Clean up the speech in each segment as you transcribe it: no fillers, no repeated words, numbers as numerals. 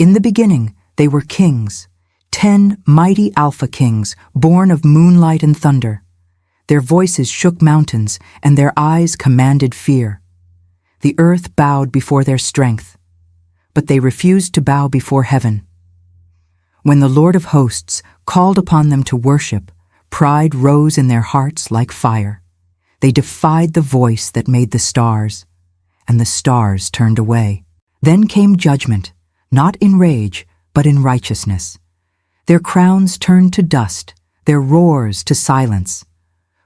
In the beginning, they were kings, 10 mighty Alpha kings, born of moonlight and thunder. Their voices shook mountains, and their eyes commanded fear. The earth bowed before their strength, but they refused to bow before heaven. When the Lord of hosts called upon them to worship, pride rose in their hearts like fire. They defied the voice that made the stars, and the stars turned away. Then came judgment, not in rage, but in righteousness. Their crowns turned to dust, their roars to silence.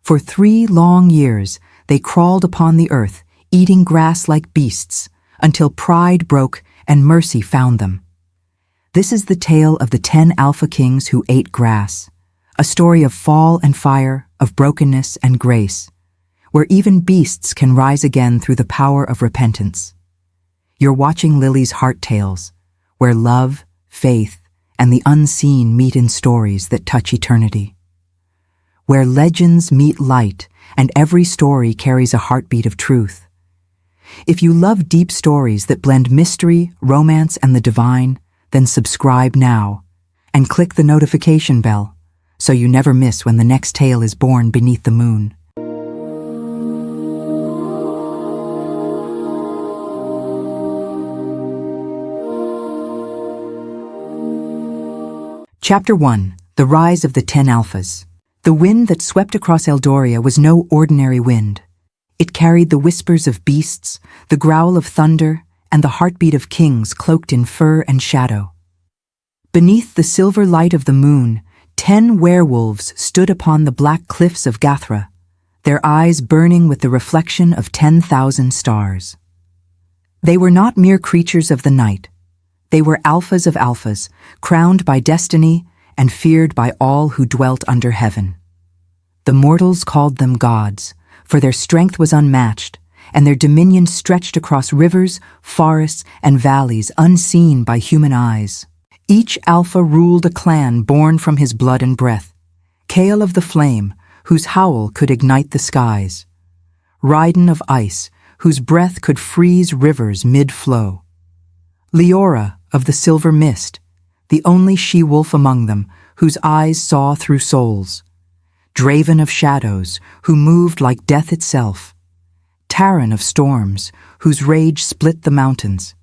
For 3 long years they crawled upon the earth, eating grass like beasts, until pride broke and mercy found them. This is the tale of the 10 Alpha kings who ate grass, a story of fall and fire, of brokenness and grace, where even beasts can rise again through the power of repentance. You're watching Lily's Heart Tales, where love, faith, and the unseen meet in stories that touch eternity. Where legends meet light, and every story carries a heartbeat of truth. If you love deep stories that blend mystery, romance, and the divine, then subscribe now, and click the notification bell, so you never miss when the next tale is born beneath the moon. Chapter 1. The Rise of the 10 Alphas. The wind that swept across Eldoria was no ordinary wind. It carried the whispers of beasts, the growl of thunder, and the heartbeat of kings cloaked in fur and shadow. Beneath the silver light of the moon, 10 werewolves stood upon the black cliffs of Gathra, their eyes burning with the reflection of 10,000 stars. They were not mere creatures of the night. They were alphas of alphas, crowned by destiny and feared by all who dwelt under heaven. The mortals called them gods, for their strength was unmatched, and their dominion stretched across rivers, forests, and valleys unseen by human eyes. Each alpha ruled a clan born from his blood and breath, Kael of the Flame, whose howl could ignite the skies, Raiden of Ice, whose breath could freeze rivers mid-flow, Leora of the Silver Mist, the only she-wolf among them, whose eyes saw through souls, Draven of Shadows, who moved like death itself, Taran of Storms, whose rage split the mountains,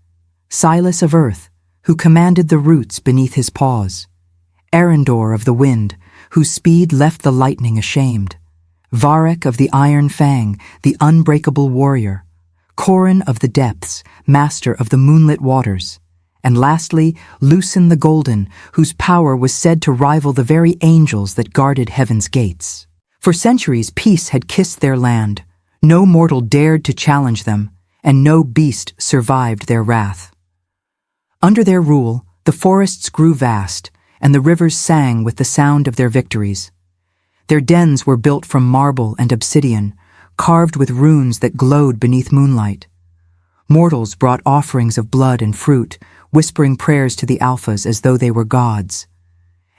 Silas of Earth, who commanded the roots beneath his paws, Arendor of the Wind, whose speed left the lightning ashamed, Varek of the Iron Fang, the unbreakable warrior, Corin of the Depths, master of the moonlit waters, and lastly, Lucen the Golden, whose power was said to rival the very angels that guarded heaven's gates. For centuries, peace had kissed their land. No mortal dared to challenge them, and no beast survived their wrath. Under their rule, the forests grew vast, and the rivers sang with the sound of their victories. Their dens were built from marble and obsidian, carved with runes that glowed beneath moonlight. Mortals brought offerings of blood and fruit, whispering prayers to the Alphas as though they were gods.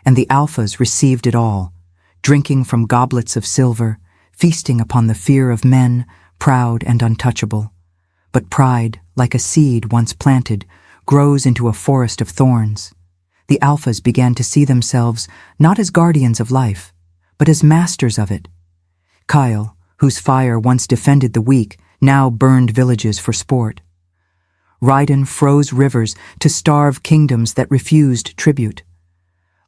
And the Alphas received it all, drinking from goblets of silver, feasting upon the fear of men, proud and untouchable. But pride, like a seed once planted, grows into a forest of thorns. The Alphas began to see themselves not as guardians of life, but as masters of it. Kael, whose fire once defended the weak, now burned villages for sport. Raiden froze rivers to starve kingdoms that refused tribute.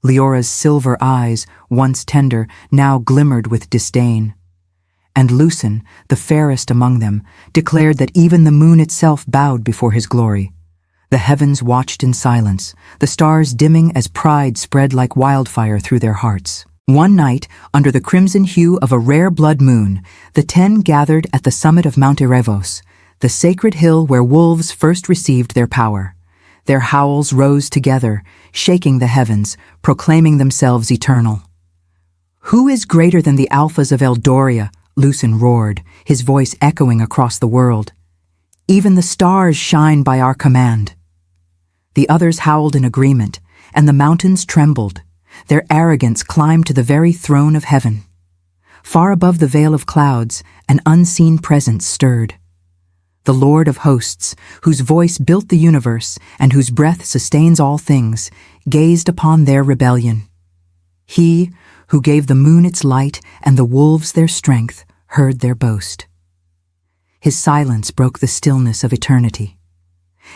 Leora's silver eyes, once tender, now glimmered with disdain. And Lucen, the fairest among them, declared that even the moon itself bowed before his glory. The heavens watched in silence, the stars dimming as pride spread like wildfire through their hearts. One night, under the crimson hue of a rare blood moon, the 10 gathered at the summit of Mount Erevos, the sacred hill where wolves first received their power. Their howls rose together, shaking the heavens, proclaiming themselves eternal. "Who is greater than the Alphas of Eldoria?" Lucen roared, his voice echoing across the world. "Even the stars shine by our command." The others howled in agreement, and the mountains trembled. Their arrogance climbed to the very throne of heaven. Far above the veil of clouds, an unseen presence stirred. the Lord of hosts, whose voice built the universe and whose breath sustains all things, gazed upon their rebellion. He, who gave the moon its light and the wolves their strength, heard their boast. His silence broke the stillness of eternity.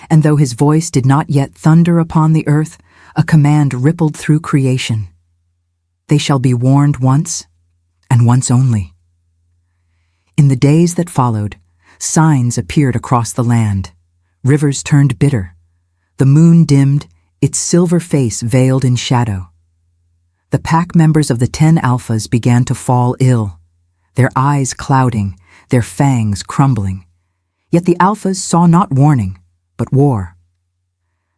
And though his voice did not yet thunder upon the earth, a command rippled through creation. They shall be warned once, and once only. In the days that followed, signs appeared across the land. Rivers turned bitter. The moon dimmed, its silver face veiled in shadow. The pack members of the 10 Alphas began to fall ill, their eyes clouding, their fangs crumbling. Yet the Alphas saw not warning, but war.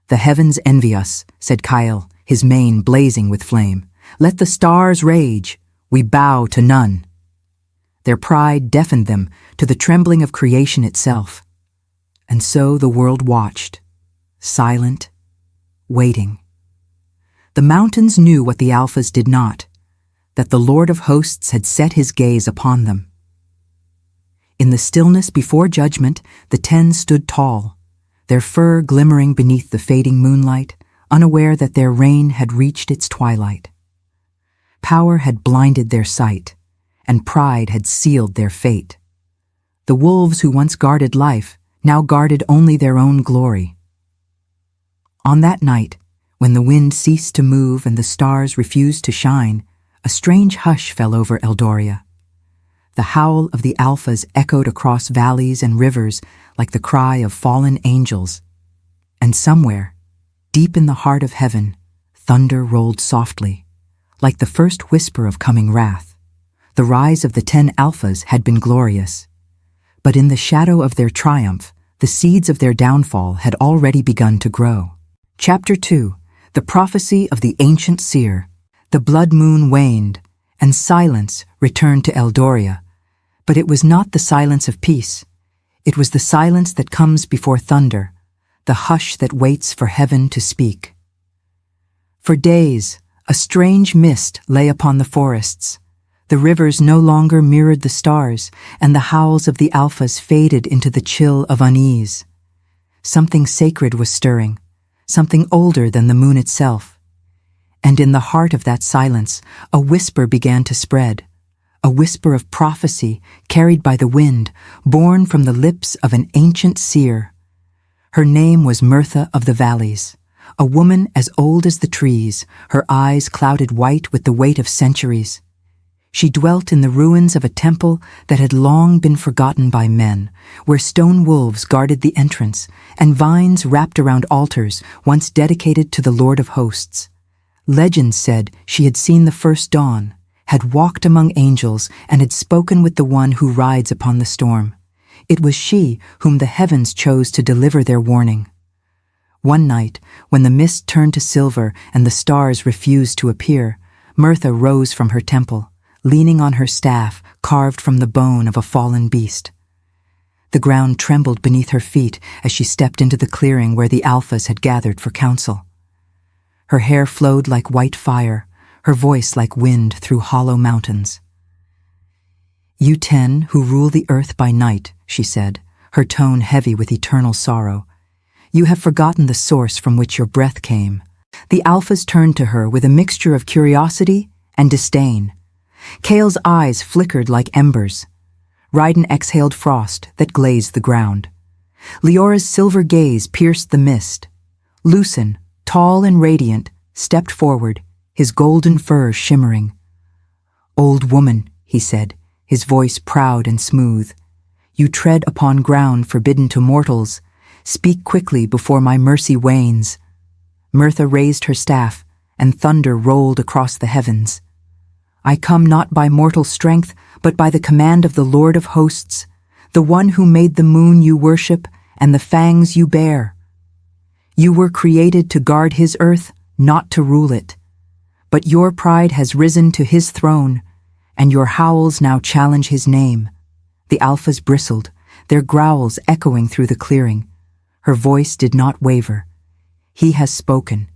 "The heavens envy us," said Kyle, his mane blazing with flame. "Let the stars rage, we bow to none." Their pride deafened them to the trembling of creation itself. And so the world watched, silent, waiting. The mountains knew what the Alphas did not, that the Lord of hosts had set his gaze upon them. In the stillness before judgment, the 10 stood tall, their fur glimmering beneath the fading moonlight, unaware that their reign had reached its twilight. Power had blinded their sight, and pride had sealed their fate. The wolves who once guarded life now guarded only their own glory. On that night, when the wind ceased to move and the stars refused to shine, a strange hush fell over Eldoria. The howl of the Alphas echoed across valleys and rivers like the cry of fallen angels. And somewhere, deep in the heart of heaven, thunder rolled softly, like the first whisper of coming wrath. The rise of the 10 Alphas had been glorious, but in the shadow of their triumph, the seeds of their downfall had already begun to grow. Chapter 2. The Prophecy of the Ancient Seer. The blood moon waned, and silence returned to Eldoria, but it was not the silence of peace. It was the silence that comes before thunder, the hush that waits for heaven to speak. For days, a strange mist lay upon the forests. The rivers no longer mirrored the stars, and the howls of the Alphas faded into the chill of unease. Something sacred was stirring, something older than the moon itself. And in the heart of that silence, a whisper began to spread, a whisper of prophecy carried by the wind, born from the lips of an ancient seer. Her name was Mirtha of the Valleys, a woman as old as the trees, her eyes clouded white with the weight of centuries. She dwelt in the ruins of a temple that had long been forgotten by men, where stone wolves guarded the entrance, and vines wrapped around altars once dedicated to the Lord of hosts. Legend said she had seen the first dawn, had walked among angels, and had spoken with the one who rides upon the storm. It was she whom the heavens chose to deliver their warning. One night, when the mist turned to silver and the stars refused to appear, Mirtha rose from her temple, leaning on her staff carved from the bone of a fallen beast. The ground trembled beneath her feet as she stepped into the clearing where the Alphas had gathered for council. Her hair flowed like white fire, her voice like wind through hollow mountains. "You 10 who rule the earth by night," she said, her tone heavy with eternal sorrow. "You have forgotten the source from which your breath came." The Alphas turned to her with a mixture of curiosity and disdain. Kale's eyes flickered like embers. Ryden exhaled frost that glazed the ground. Leora's silver gaze pierced the mist. Lucen, tall and radiant, stepped forward, his golden fur shimmering. "Old woman," he said, his voice proud and smooth, "you tread upon ground forbidden to mortals. Speak quickly before my mercy wanes." Mirtha raised her staff, and thunder rolled across the heavens. "I come not by mortal strength, but by the command of the Lord of hosts, the one who made the moon you worship and the fangs you bear. You were created to guard his earth, not to rule it. But your pride has risen to his throne, and your howls now challenge his name." The Alphas bristled, their growls echoing through the clearing. Her voice did not waver. "He has spoken.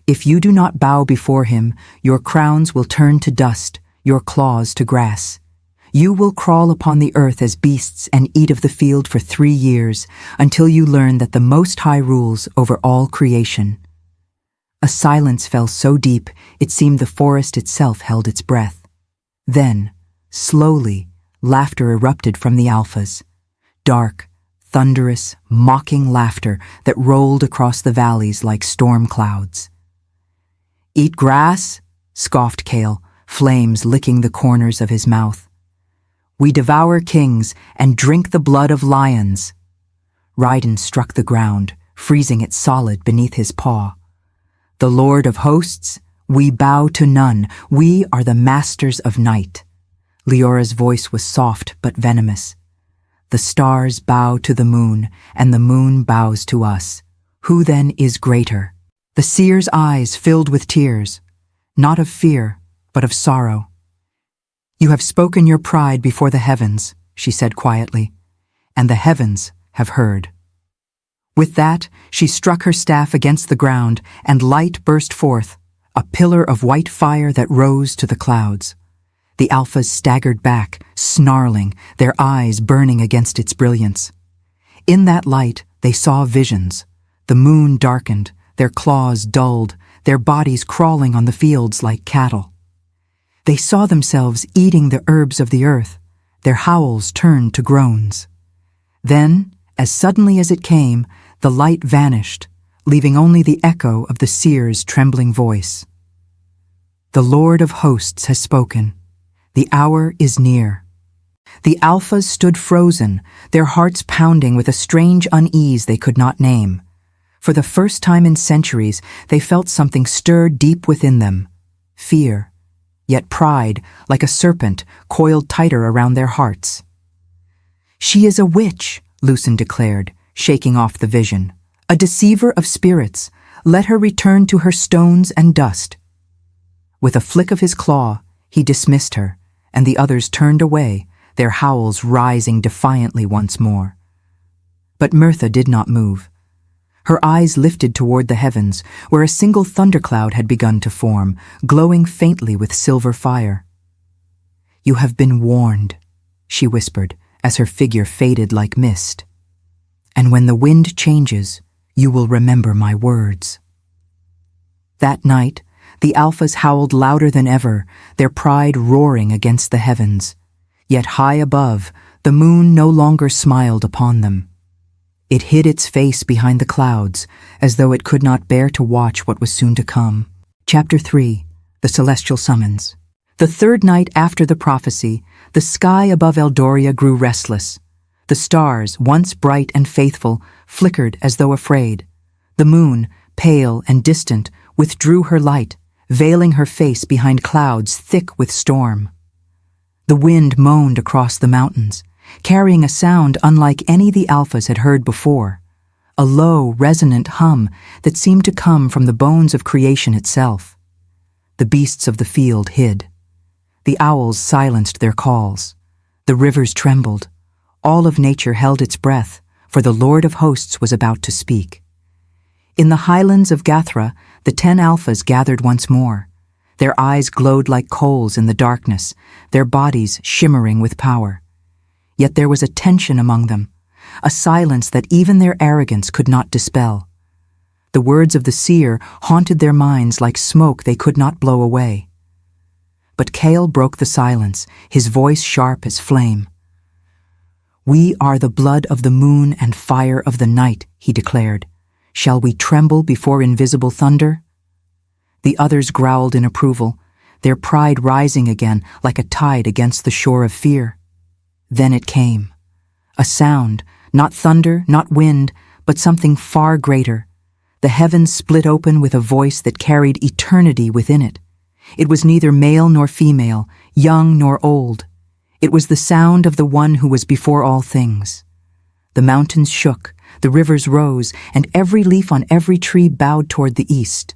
If you do not bow before him, your crowns will turn to dust, your claws to grass. You will crawl upon the earth as beasts and eat of the field for 3 years, until you learn that the Most High rules over all creation." A silence fell so deep it seemed the forest itself held its breath. Then, slowly, laughter erupted from the Alphas. Dark, thunderous, mocking laughter that rolled across the valleys like storm clouds. "Eat grass?" scoffed Kale, flames licking the corners of his mouth. "We devour kings and drink the blood of lions." Raiden struck the ground, freezing it solid beneath his paw. "The Lord of Hosts, we bow to none. We are the masters of night." Leora's voice was soft but venomous. "The stars bow to the moon, and the moon bows to us. Who then is greater?" The seer's eyes filled with tears, not of fear, but of sorrow. "You have spoken your pride before the heavens," she said quietly, "and the heavens have heard." With that, she struck her staff against the ground, and light burst forth, a pillar of white fire that rose to the clouds. The Alphas staggered back, snarling, their eyes burning against its brilliance. In that light, they saw visions. The moon darkened, their claws dulled, their bodies crawling on the fields like cattle. They saw themselves eating the herbs of the earth. Their howls turned to groans. Then, as suddenly as it came, the light vanished, leaving only the echo of the seer's trembling voice. "The Lord of Hosts has spoken. The hour is near." The Alphas stood frozen, their hearts pounding with a strange unease they could not name. For the first time in centuries, they felt something stir deep within them. Fear, yet pride, like a serpent, coiled tighter around their hearts. "She is a witch," Lucen declared, shaking off the vision. "A deceiver of spirits. Let her return to her stones and dust." With a flick of his claw, he dismissed her, and the others turned away, their howls rising defiantly once more. But Mirtha did not move. Her eyes lifted toward the heavens, where a single thundercloud had begun to form, glowing faintly with silver fire. "You have been warned," she whispered, as her figure faded like mist. "And when the wind changes, you will remember my words." That night, the Alphas howled louder than ever, their pride roaring against the heavens. Yet high above, the moon no longer smiled upon them. It hid its face behind the clouds, as though it could not bear to watch what was soon to come. Chapter 3. The Celestial Summons. The third night after the prophecy, the sky above Eldoria grew restless. The stars, once bright and faithful, flickered as though afraid. The moon, pale and distant, withdrew her light, veiling her face behind clouds thick with storm. The wind moaned across the mountains, carrying a sound unlike any the Alphas had heard before, a low, resonant hum that seemed to come from the bones of creation itself. The beasts of the field hid. The owls silenced their calls. The rivers trembled. All of nature held its breath, for the Lord of Hosts was about to speak. In the highlands of Gathra, the 10 Alphas gathered once more. Their eyes glowed like coals in the darkness, their bodies shimmering with power. Yet there was a tension among them, a silence that even their arrogance could not dispel. The words of the seer haunted their minds like smoke they could not blow away. But Kale broke the silence, his voice sharp as flame. "We are the blood of the moon and fire of the night," he declared. "Shall we tremble before invisible thunder?" The others growled in approval, their pride rising again like a tide against the shore of fear. Then it came. A sound, not thunder, not wind, but something far greater. The heavens split open with a voice that carried eternity within it. It was neither male nor female, young nor old. It was the sound of the one who was before all things. The mountains shook, the rivers rose, and every leaf on every tree bowed toward the east.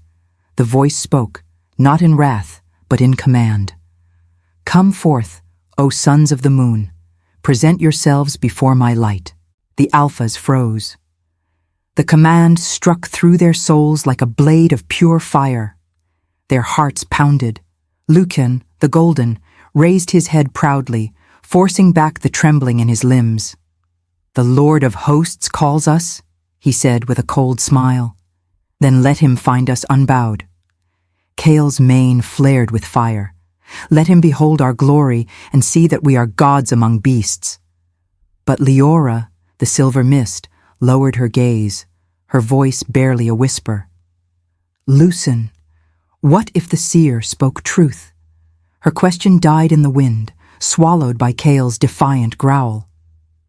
The voice spoke, not in wrath, but in command. "Come forth, O sons of the moon. Present yourselves before my light." The Alphas froze. The command struck through their souls like a blade of pure fire. Their hearts pounded. Lucan, the Golden, raised his head proudly, forcing back the trembling in his limbs. "The Lord of Hosts calls us," he said with a cold smile. "Then let him find us unbowed." Kale's mane flared with fire. "Let him behold our glory and see that we are gods among beasts." But Leora, the silver mist, lowered her gaze, her voice barely a whisper. "Loosen. What if the seer spoke truth?" Her question died in the wind, swallowed by Kale's defiant growl.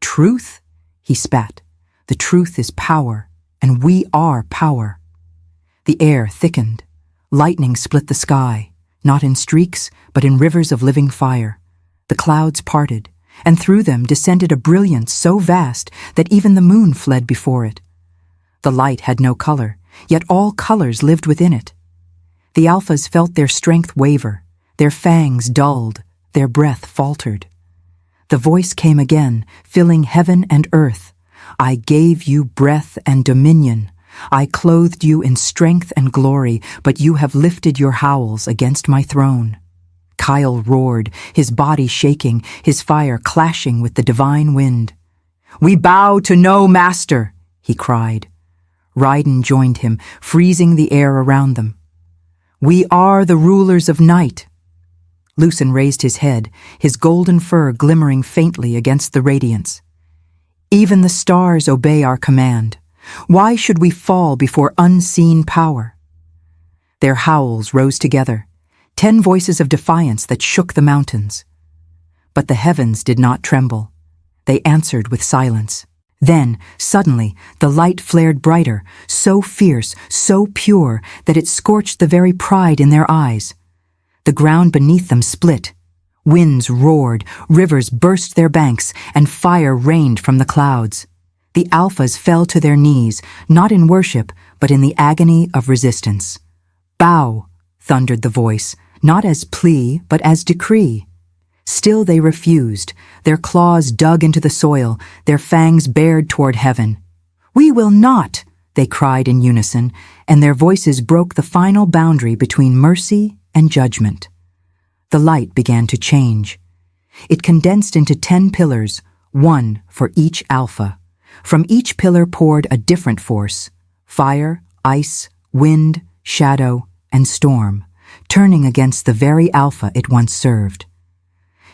"Truth?" he spat. "The truth is power, and we are power." The air thickened. Lightning split the sky, not in streaks, but in rivers of living fire. The clouds parted, and through them descended a brilliance so vast that even the moon fled before it. The light had no color, yet all colors lived within it. The Alphas felt their strength waver, their fangs dulled, their breath faltered. The voice came again, filling heaven and earth. "I gave you breath and dominion. I clothed you in strength and glory, but you have lifted your howls against my throne." Kyle roared, his body shaking, his fire clashing with the divine wind. "We bow to no master," he cried. Raiden joined him, freezing the air around them. "We are the rulers of night." Lucen raised his head, his golden fur glimmering faintly against the radiance. "Even the stars obey our command. Why should we fall before unseen power?" Their howls rose together, 10 voices of defiance that shook the mountains. But the heavens did not tremble. They answered with silence. Then, suddenly, the light flared brighter, so fierce, so pure, that it scorched the very pride in their eyes. The ground beneath them split. Winds roared, rivers burst their banks, and fire rained from the clouds. The Alphas fell to their knees, not in worship, but in the agony of resistance. "Bow," thundered the voice, not as plea, but as decree. Still they refused, their claws dug into the soil, their fangs bared toward heaven. "We will not," they cried in unison, and their voices broke the final boundary between mercy and judgment. The light began to change. It condensed into 10 pillars, 1 for each Alpha. From each pillar poured a different force: fire, ice, wind, shadow, and storm, turning against the very Alpha it once served.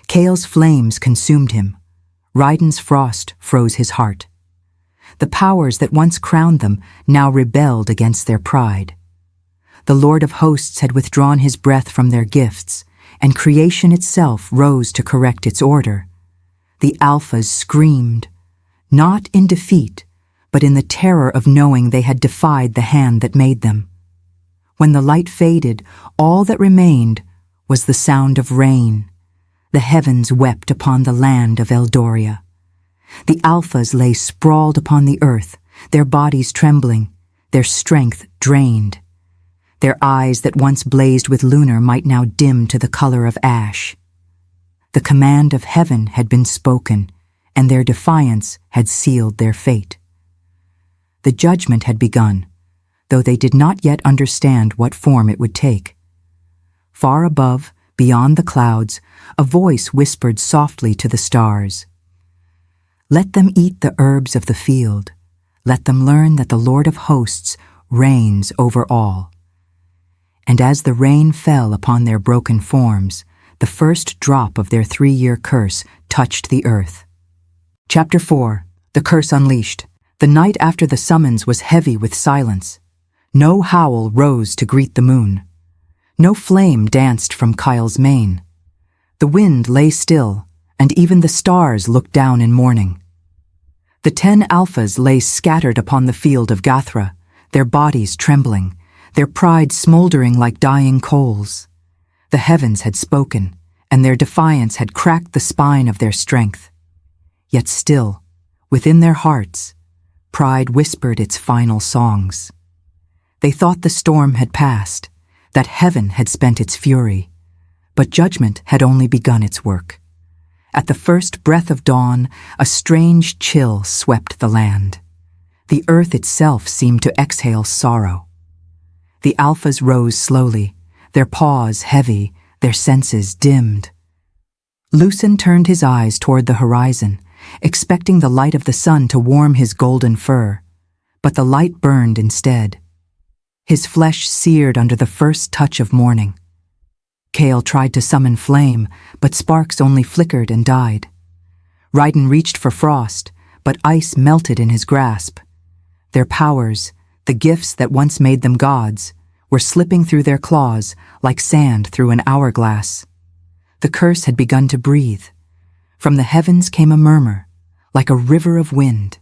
Kale's flames consumed him. Raiden's frost froze his heart. The powers that once crowned them now rebelled against their pride. The Lord of Hosts had withdrawn his breath from their gifts, and creation itself rose to correct its order. The Alphas screamed, not in defeat, but in the terror of knowing they had defied the hand that made them. When the light faded, all that remained was the sound of rain. The heavens wept upon the land of Eldoria. The Alphas lay sprawled upon the earth, their bodies trembling, their strength drained. Their eyes that once blazed with lunar might now dim to the color of ash. The command of heaven had been spoken, and their defiance had sealed their fate. The judgment had begun, though they did not yet understand what form it would take. Far above, beyond the clouds, a voice whispered softly to the stars. "Let them eat the herbs of the field. Let them learn that the Lord of Hosts reigns over all." And as the rain fell upon their broken forms, the first drop of their 3-year curse touched the earth. Chapter 4. The Curse Unleashed. The night after the summons was heavy with silence. No howl rose to greet the moon. No flame danced from Kyle's mane. The wind lay still, and even the stars looked down in mourning. The 10 Alphas lay scattered upon the field of Gathra, their bodies trembling, their pride smoldering like dying coals. The heavens had spoken, and their defiance had cracked the spine of their strength. Yet still, within their hearts, pride whispered its final songs. They thought the storm had passed, that heaven had spent its fury, but judgment had only begun its work. At the first breath of dawn, a strange chill swept the land. The earth itself seemed to exhale sorrow. The Alphas rose slowly, their paws heavy, their senses dimmed. Lucen turned his eyes toward the horizon, expecting the light of the sun to warm his golden fur, but the light burned instead. His flesh seared under the first touch of morning. Kale tried to summon flame, but sparks only flickered and died. Raiden reached for frost, but ice melted in his grasp. Their powers, the gifts that once made them gods, were slipping through their claws like sand through an hourglass. The curse had begun to breathe. From the heavens came a murmur, like a river of wind.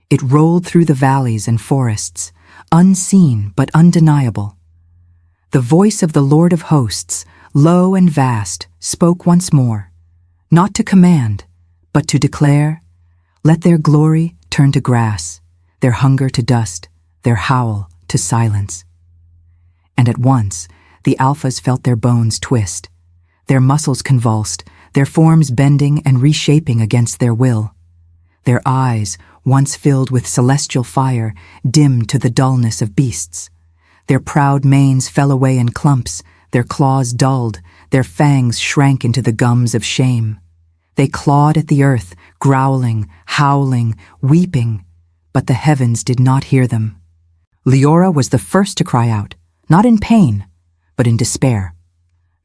It rolled through the valleys and forests, unseen but undeniable. The voice of the Lord of Hosts, low and vast, spoke once more, not to command, but to declare, "Let their glory turn to grass, their hunger to dust, their howl to silence." And at once, the Alphas felt their bones twist, their muscles convulsed, their forms bending and reshaping against their will. Their eyes, once filled with celestial fire, dimmed to the dullness of beasts. Their proud manes fell away in clumps, their claws dulled, their fangs shrank into the gums of shame. They clawed at the earth, growling, howling, weeping, but the heavens did not hear them. Leora was the first to cry out, not in pain, but in despair.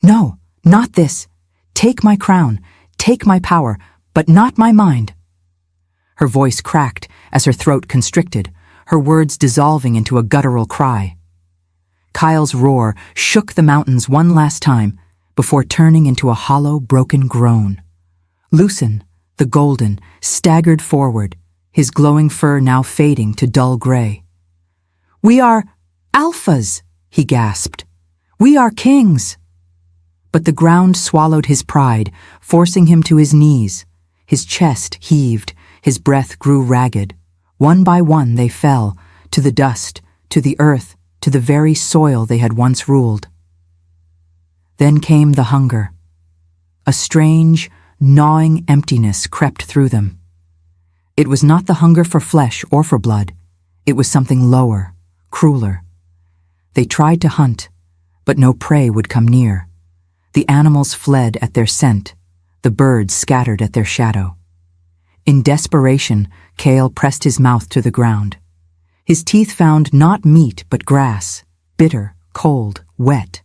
"No, not this. Take my crown, take my power, but not my mind." Her voice cracked as her throat constricted, her words dissolving into a guttural cry. Kyle's roar shook the mountains one last time before turning into a hollow, broken groan. Lucen, the golden, staggered forward, his glowing fur now fading to dull gray. "We are Alphas," he gasped. "We are kings." But the ground swallowed his pride, forcing him to his knees. His chest heaved, his breath grew ragged. One by one they fell, to the dust, to the earth, to the very soil they had once ruled. Then came the hunger. A strange, gnawing emptiness crept through them. It was not the hunger for flesh or for blood. It was something lower, crueler. They tried to hunt, but no prey would come near. The animals fled at their scent, the birds scattered at their shadow. In desperation, Kale pressed his mouth to the ground. His teeth found not meat but grass, bitter, cold, wet.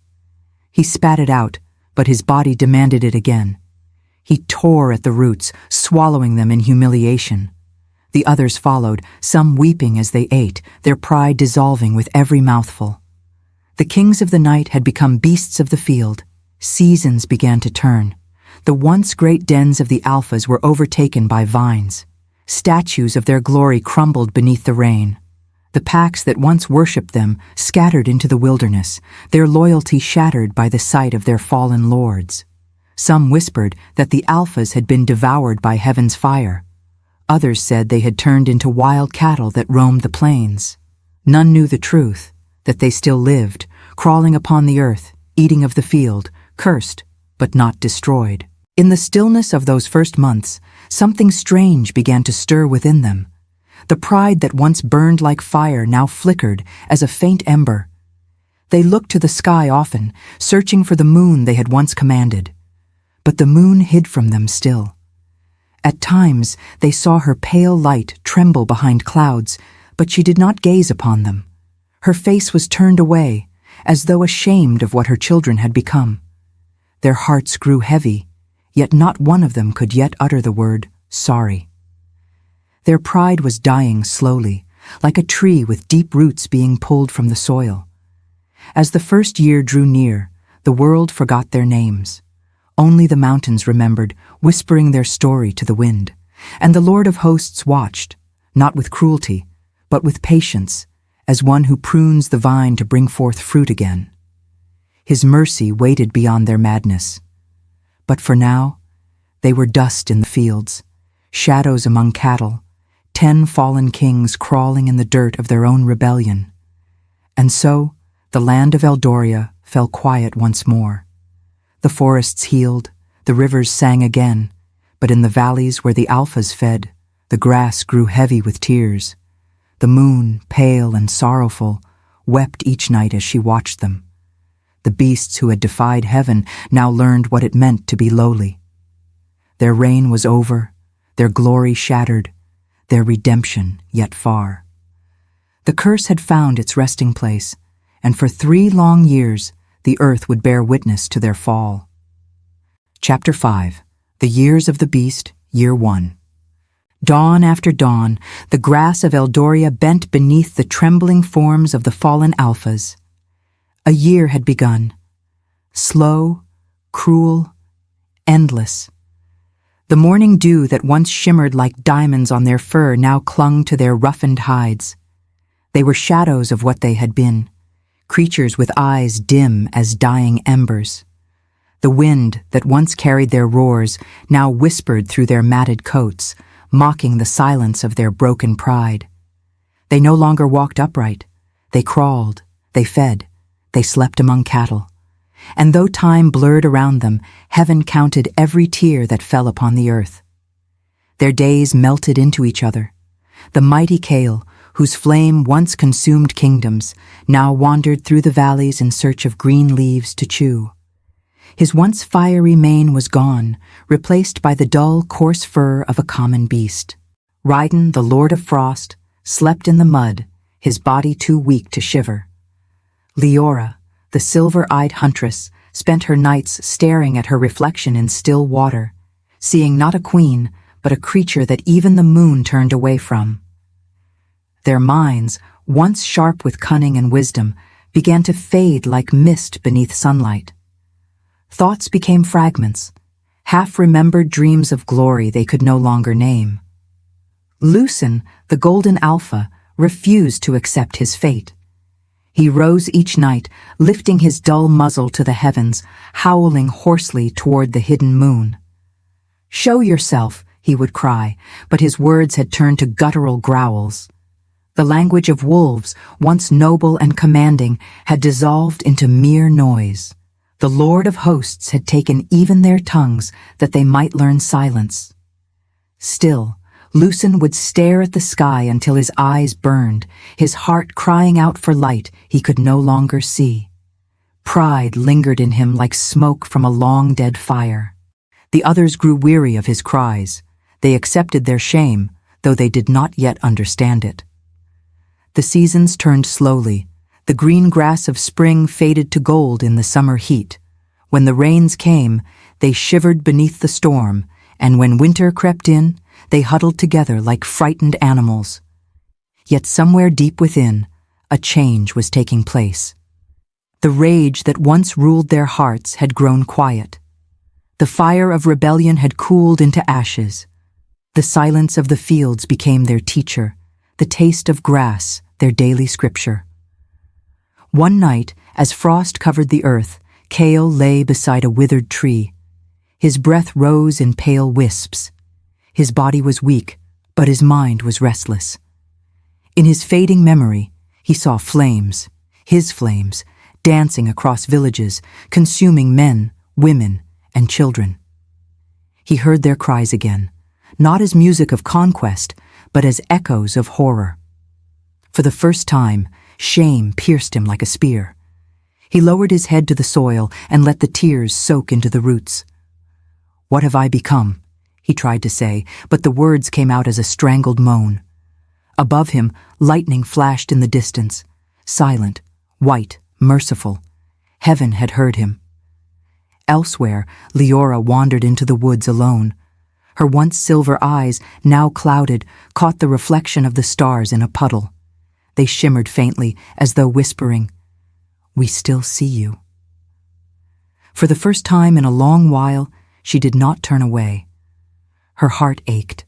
He spat it out, but his body demanded it again. He tore at the roots, swallowing them in humiliation. The others followed, some weeping as they ate, their pride dissolving with every mouthful. The kings of the night had become beasts of the field. Seasons began to turn. The once great dens of the Alphas were overtaken by vines. Statues of their glory crumbled beneath the rain. The packs that once worshipped them scattered into the wilderness, their loyalty shattered by the sight of their fallen lords. Some whispered that the Alphas had been devoured by heaven's fire. Others said they had turned into wild cattle that roamed the plains. None knew the truth, that they still lived, crawling upon the earth, eating of the field, cursed, but not destroyed. In the stillness of those first months, something strange began to stir within them. The pride that once burned like fire now flickered as a faint ember. They looked to the sky often, searching for the moon they had once commanded. But the moon hid from them still. At times, they saw her pale light tremble behind clouds, but she did not gaze upon them. Her face was turned away, as though ashamed of what her children had become. Their hearts grew heavy, yet not one of them could yet utter the word, sorry. Their pride was dying slowly, like a tree with deep roots being pulled from the soil. As the first year drew near, the world forgot their names. Only the mountains remembered, whispering their story to the wind, and the Lord of Hosts watched, not with cruelty, but with patience, as one who prunes the vine to bring forth fruit again. His mercy waited beyond their madness. But for now, they were dust in the fields, shadows among cattle, 10 fallen kings crawling in the dirt of their own rebellion. And so, the land of Eldoria fell quiet once more. The forests healed, the rivers sang again, but in the valleys where the Alphas fed, the grass grew heavy with tears. The moon, pale and sorrowful, wept each night as she watched them. The beasts who had defied heaven now learned what it meant to be lowly. Their reign was over, their glory shattered, their redemption yet far. The curse had found its resting place, and for 3 long years the earth would bear witness to their fall. Chapter 5. The Years of the Beast, Year 1. Dawn after dawn, the grass of Eldoria bent beneath the trembling forms of the fallen Alphas. A year had begun. Slow, cruel, endless. The morning dew that once shimmered like diamonds on their fur now clung to their roughened hides. They were shadows of what they had been, creatures with eyes dim as dying embers. The wind that once carried their roars now whispered through their matted coats, mocking the silence of their broken pride. They no longer walked upright. They crawled, they fed, they slept among cattle. And though time blurred around them, heaven counted every tear that fell upon the earth. Their days melted into each other. The mighty Kale, whose flame once consumed kingdoms, now wandered through the valleys in search of green leaves to chew. His once fiery mane was gone, replaced by the dull, coarse fur of a common beast. Riden, the Lord of Frost, slept in the mud, his body too weak to shiver. Leora, the silver-eyed huntress, spent her nights staring at her reflection in still water, seeing not a queen, but a creature that even the moon turned away from. Their minds, once sharp with cunning and wisdom, began to fade like mist beneath sunlight. Thoughts became fragments, half-remembered dreams of glory they could no longer name. Lucen, the golden Alpha, refused to accept his fate. He rose each night, lifting his dull muzzle to the heavens, howling hoarsely toward the hidden moon. "Show yourself," he would cry, but his words had turned to guttural growls. The language of wolves, once noble and commanding, had dissolved into mere noise. The Lord of Hosts had taken even their tongues that they might learn silence. Still, Lucen would stare at the sky until his eyes burned, his heart crying out for light he could no longer see. Pride lingered in him like smoke from a long-dead fire. The others grew weary of his cries. They accepted their shame, though they did not yet understand it. The seasons turned slowly. The green grass of spring faded to gold in the summer heat. When the rains came, they shivered beneath the storm, and when winter crept in, they huddled together like frightened animals. Yet somewhere deep within, a change was taking place. The rage that once ruled their hearts had grown quiet. The fire of rebellion had cooled into ashes. The silence of the fields became their teacher, the taste of grass their daily scripture. One night, as frost covered the earth, Kale lay beside a withered tree. His breath rose in pale wisps. His body was weak, but his mind was restless. In his fading memory, he saw flames, his flames, dancing across villages, consuming men, women, and children. He heard their cries again, not as music of conquest, but as echoes of horror. For the first time, shame pierced him like a spear. He lowered his head to the soil and let the tears soak into the roots. "What have I become?" he tried to say, but the words came out as a strangled moan. Above him, lightning flashed in the distance, silent, white, merciful. Heaven had heard him. Elsewhere, Leora wandered into the woods alone. Her once silver eyes, now clouded, caught the reflection of the stars in a puddle. They shimmered faintly, as though whispering, "We still see you." For the first time in a long while, she did not turn away. Her heart ached,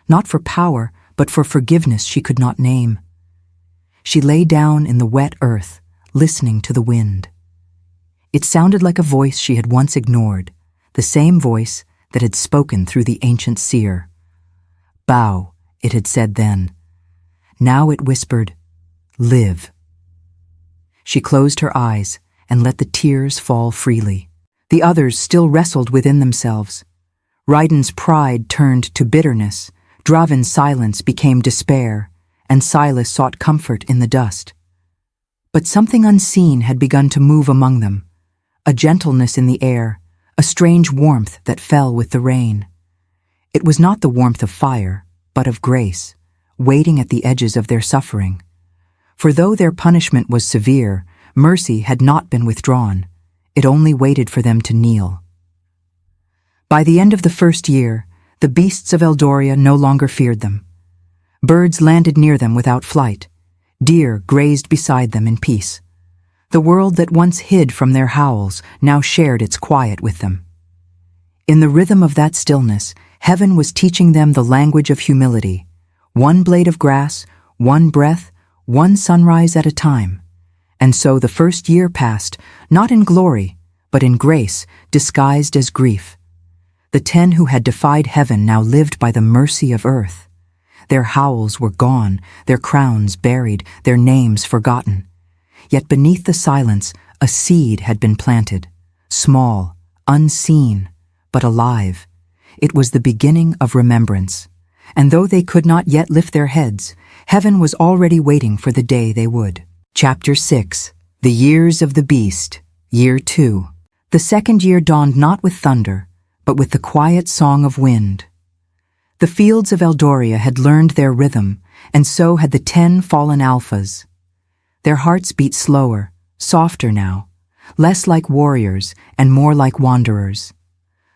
not for power, but for forgiveness she could not name. She lay down in the wet earth, listening to the wind. It sounded like a voice she had once ignored, the same voice that had spoken through the ancient seer. "Bow," it had said then. Now it whispered, "Live." She closed her eyes and let the tears fall freely. The others still wrestled within themselves. Ryden's pride turned to bitterness, Draven's silence became despair, and Silas sought comfort in the dust. But something unseen had begun to move among them, a gentleness in the air, a strange warmth that fell with the rain. It was not the warmth of fire, but of grace, waiting at the edges of their suffering. For though their punishment was severe, mercy had not been withdrawn. It only waited for them to kneel. By the end of the first year, the beasts of Eldoria no longer feared them. Birds landed near them without flight. Deer grazed beside them in peace. The world that once hid from their howls now shared its quiet with them. In the rhythm of that stillness, heaven was teaching them the language of humility. One blade of grass, one breath, one sunrise at a time. And so the first year passed, not in glory, but in grace, disguised as grief. The 10 who had defied heaven now lived by the mercy of earth. Their howls were gone, their crowns buried, their names forgotten. Yet beneath the silence, a seed had been planted, small, unseen, but alive. It was the beginning of remembrance. And though they could not yet lift their heads, heaven was already waiting for the day they would. Chapter 6. The Years of the Beast, Year 2. The second year dawned not with thunder, but with the quiet song of wind. The fields of Eldoria had learned their rhythm, and so had the 10 fallen alphas. Their hearts beat slower, softer now, less like warriors and more like wanderers.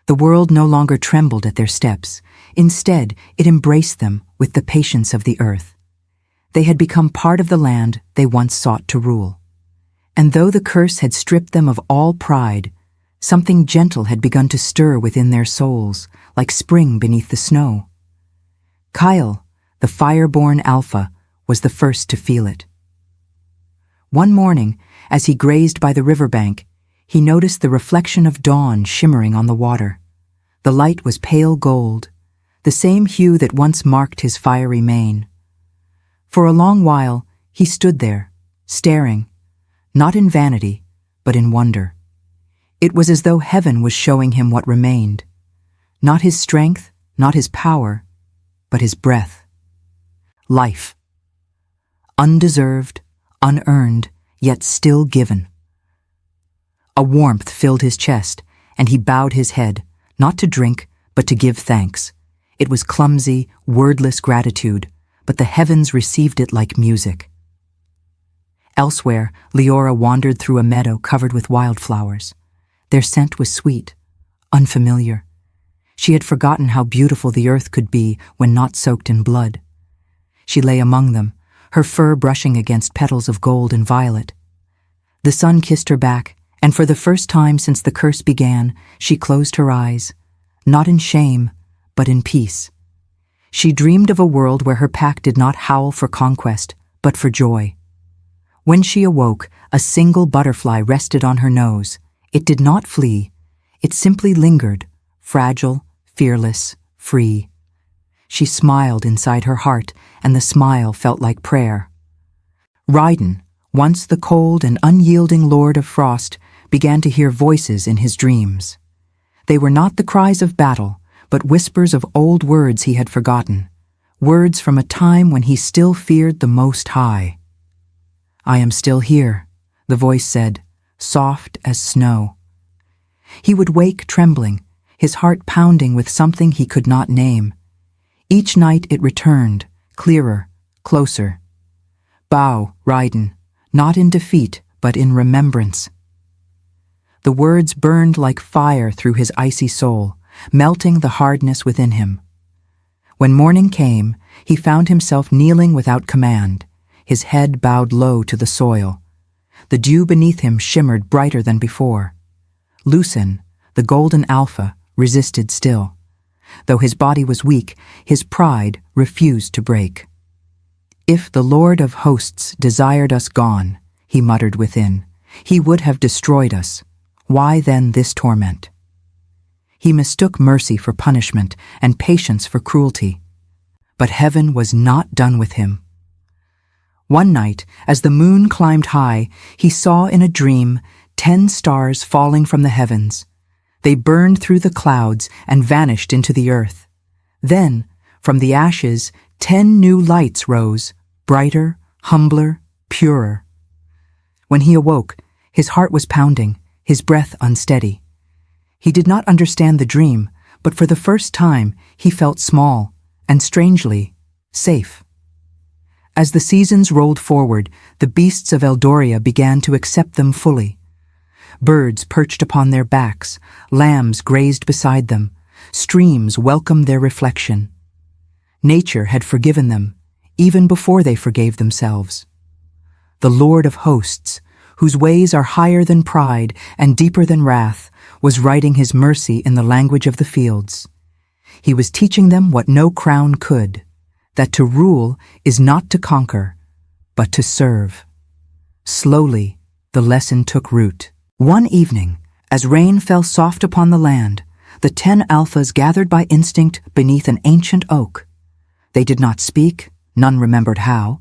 The world no longer trembled at their steps. Instead, it embraced them with the patience of the earth. They had become part of the land they once sought to rule. And though the curse had stripped them of all pride, something gentle had begun to stir within their souls, like spring beneath the snow. Kyle, the fire-born Alpha, was the first to feel it. One morning, as he grazed by the riverbank, he noticed the reflection of dawn shimmering on the water. The light was pale gold, the same hue that once marked his fiery mane. For a long while, he stood there, staring, not in vanity, but in wonder. It was as though heaven was showing him what remained. Not his strength, not his power, but his breath. Life. Undeserved, unearned, yet still given. A warmth filled his chest, and he bowed his head, not to drink, but to give thanks. It was clumsy, wordless gratitude, but the heavens received it like music. Elsewhere, Leora wandered through a meadow covered with wildflowers. Their scent was sweet, unfamiliar. She had forgotten how beautiful the earth could be when not soaked in blood. She lay among them, her fur brushing against petals of gold and violet. The sun kissed her back, and for the first time since the curse began, she closed her eyes, not in shame, but in peace. She dreamed of a world where her pack did not howl for conquest, but for joy. When she awoke, a single butterfly rested on her nose. It did not flee. It simply lingered, fragile, fearless, free. She smiled inside her heart, and the smile felt like prayer. Raiden, once the cold and unyielding lord of frost, began to hear voices in his dreams. They were not the cries of battle, but whispers of old words he had forgotten, words from a time when he still feared the Most High. "I am still here," the voice said, soft as snow. He would wake trembling, his heart pounding with something he could not name. Each night it returned, clearer, closer. "Bow, Raiden, not in defeat, but in remembrance." The words burned like fire through his icy soul, melting the hardness within him. When morning came, he found himself kneeling without command, his head bowed low to the soil. The dew beneath him shimmered brighter than before. Lucen, the golden Alpha, resisted still. Though his body was weak, his pride refused to break. "If the Lord of Hosts desired us gone," he muttered within, "he would have destroyed us. Why then this torment?" He mistook mercy for punishment and patience for cruelty. But heaven was not done with him. One night, as the moon climbed high, he saw in a dream 10 stars falling from the heavens. They burned through the clouds and vanished into the earth. Then, from the ashes, 10 new lights rose, brighter, humbler, purer. When he awoke, his heart was pounding, his breath unsteady. He did not understand the dream, but for the first time he felt small and, strangely, safe. As the seasons rolled forward, the beasts of Eldoria began to accept them fully. Birds perched upon their backs, lambs grazed beside them, streams welcomed their reflection. Nature had forgiven them, even before they forgave themselves. The Lord of hosts, whose ways are higher than pride and deeper than wrath, was writing his mercy in the language of the fields. He was teaching them what no crown could, that to rule is not to conquer, but to serve. Slowly, the lesson took root. One evening, as rain fell soft upon the land, the 10 alphas gathered by instinct beneath an ancient oak. They did not speak, none remembered how,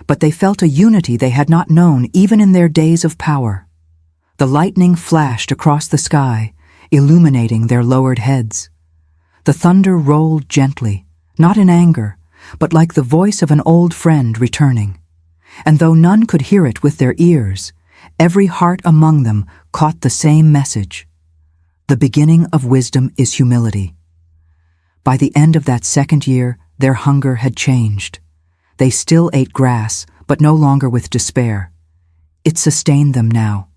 but they felt a unity they had not known even in their days of power. The lightning flashed across the sky, illuminating their lowered heads. The thunder rolled gently, not in anger, but like the voice of an old friend returning. And though none could hear it with their ears, every heart among them caught the same message. The beginning of wisdom is humility. By the end of that second year, their hunger had changed. They still ate grass, but no longer with despair. It sustained them now.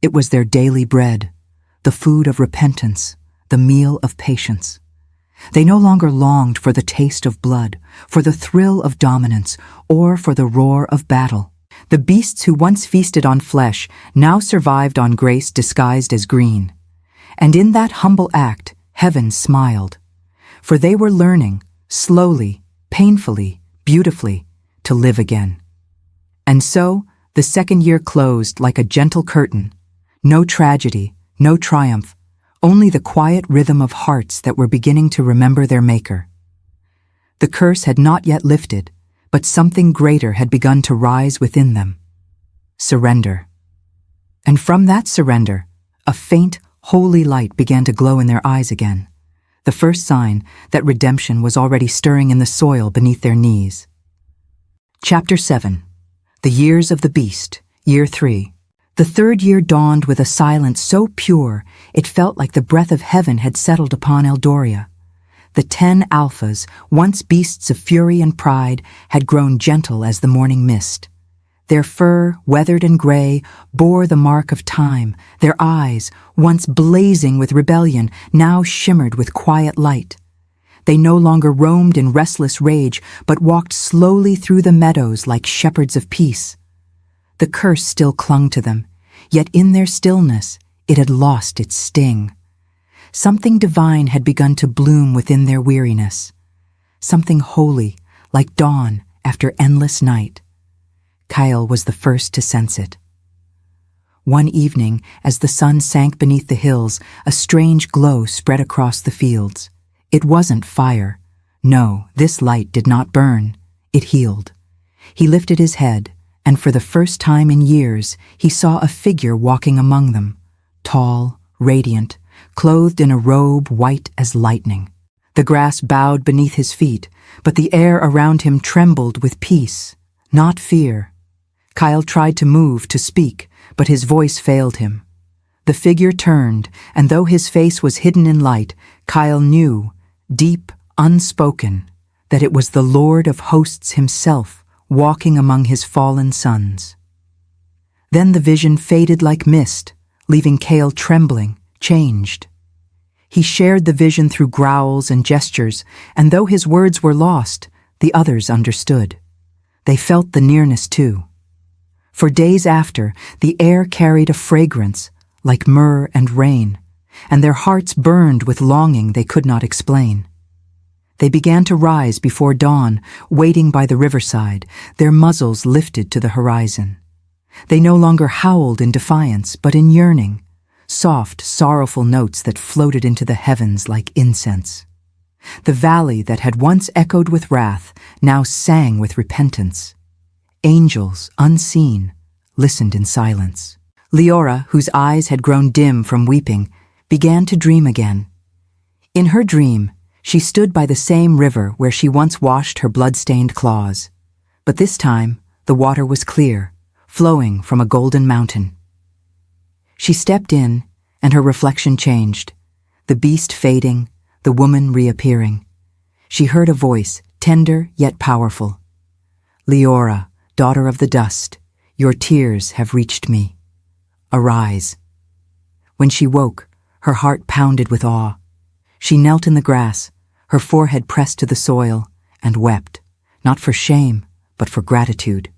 It was their daily bread, the food of repentance, the meal of patience. They no longer longed for the taste of blood, for the thrill of dominance, or for the roar of battle. The beasts who once feasted on flesh now survived on grace disguised as green. And in that humble act, heaven smiled. For they were learning, slowly, painfully, beautifully, to live again. And so, the second year closed like a gentle curtain. No tragedy, no triumph, only the quiet rhythm of hearts that were beginning to remember their Maker. The curse had not yet lifted, but something greater had begun to rise within them. Surrender. And from that surrender, a faint, holy light began to glow in their eyes again, the first sign that redemption was already stirring in the soil beneath their knees. Chapter 7. The Years of the Beast, Year 3. The third year dawned with a silence so pure it felt like the breath of heaven had settled upon Eldoria. The 10 alphas, once beasts of fury and pride, had grown gentle as the morning mist. Their fur, weathered and gray, bore the mark of time. Their eyes, once blazing with rebellion, now shimmered with quiet light. They no longer roamed in restless rage, but walked slowly through the meadows like shepherds of peace. The curse still clung to them, yet in their stillness it had lost its sting. Something divine had begun to bloom within their weariness. Something holy, like dawn after endless night. Kyle was the first to sense it. One evening, as the sun sank beneath the hills, a strange glow spread across the fields. It wasn't fire. No, this light did not burn. It healed. He lifted his head, and for the first time in years, he saw a figure walking among them, tall, radiant, clothed in a robe white as lightning. The grass bowed beneath his feet, but the air around him trembled with peace, not fear. Kyle tried to move, to speak, but his voice failed him. The figure turned, and though his face was hidden in light, Kyle knew, deep, unspoken, that it was the Lord of hosts himself walking among his fallen sons. Then the vision faded like mist, leaving Kyle trembling, changed. He shared the vision through growls and gestures, and though his words were lost, the others understood. They felt the nearness too. For days after, the air carried a fragrance, like myrrh and rain, and their hearts burned with longing they could not explain. They began to rise before dawn, waiting by the riverside, their muzzles lifted to the horizon. They no longer howled in defiance, but in yearning, soft, sorrowful notes that floated into the heavens like incense. The valley that had once echoed with wrath now sang with repentance. Angels, unseen, listened in silence. Leora, whose eyes had grown dim from weeping, began to dream again. In her dream, she stood by the same river where she once washed her blood-stained claws. But this time, the water was clear, flowing from a golden mountain. She stepped in, and her reflection changed, the beast fading, the woman reappearing. She heard a voice, tender yet powerful. "Leora, daughter of the dust, your tears have reached me. Arise." When she woke, her heart pounded with awe. She knelt in the grass, her forehead pressed to the soil, and wept, not for shame, but for gratitude.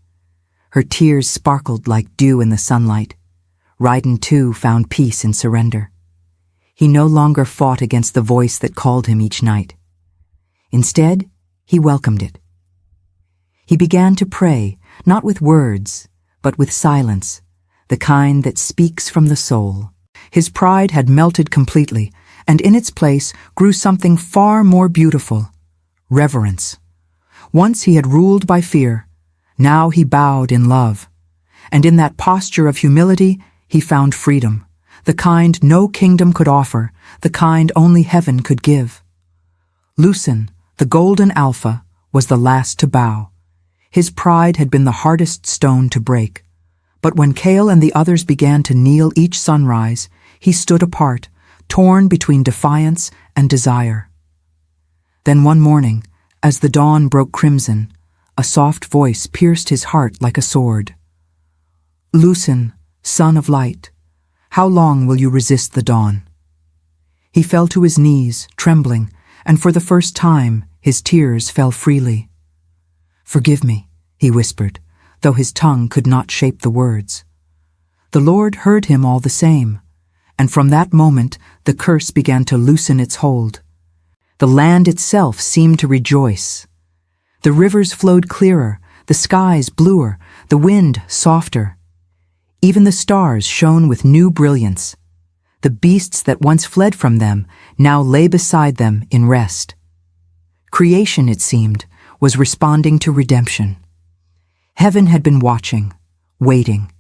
Her tears sparkled like dew in the sunlight. Raiden, too, found peace in surrender. He no longer fought against the voice that called him each night. Instead, he welcomed it. He began to pray, not with words, but with silence, the kind that speaks from the soul. His pride had melted completely, and in its place grew something far more beautiful: reverence. Once he had ruled by fear, now he bowed in love. And in that posture of humility, he found freedom, the kind no kingdom could offer, the kind only heaven could give. Lucen, the golden Alpha, was the last to bow. His pride had been the hardest stone to break. But when Kale and the others began to kneel each sunrise, he stood apart, torn between defiance and desire. Then one morning, as the dawn broke crimson, a soft voice pierced his heart like a sword. "Lucen, son of light, how long will you resist the dawn?" He fell to his knees, trembling, and for the first time his tears fell freely. "Forgive me," he whispered, though his tongue could not shape the words. The Lord heard him all the same, and from that moment the curse began to loosen its hold. The land itself seemed to rejoice. The rivers flowed clearer, the skies bluer, the wind softer. Even the stars shone with new brilliance. The beasts that once fled from them now lay beside them in rest. Creation, it seemed, was responding to redemption. Heaven had been watching, waiting,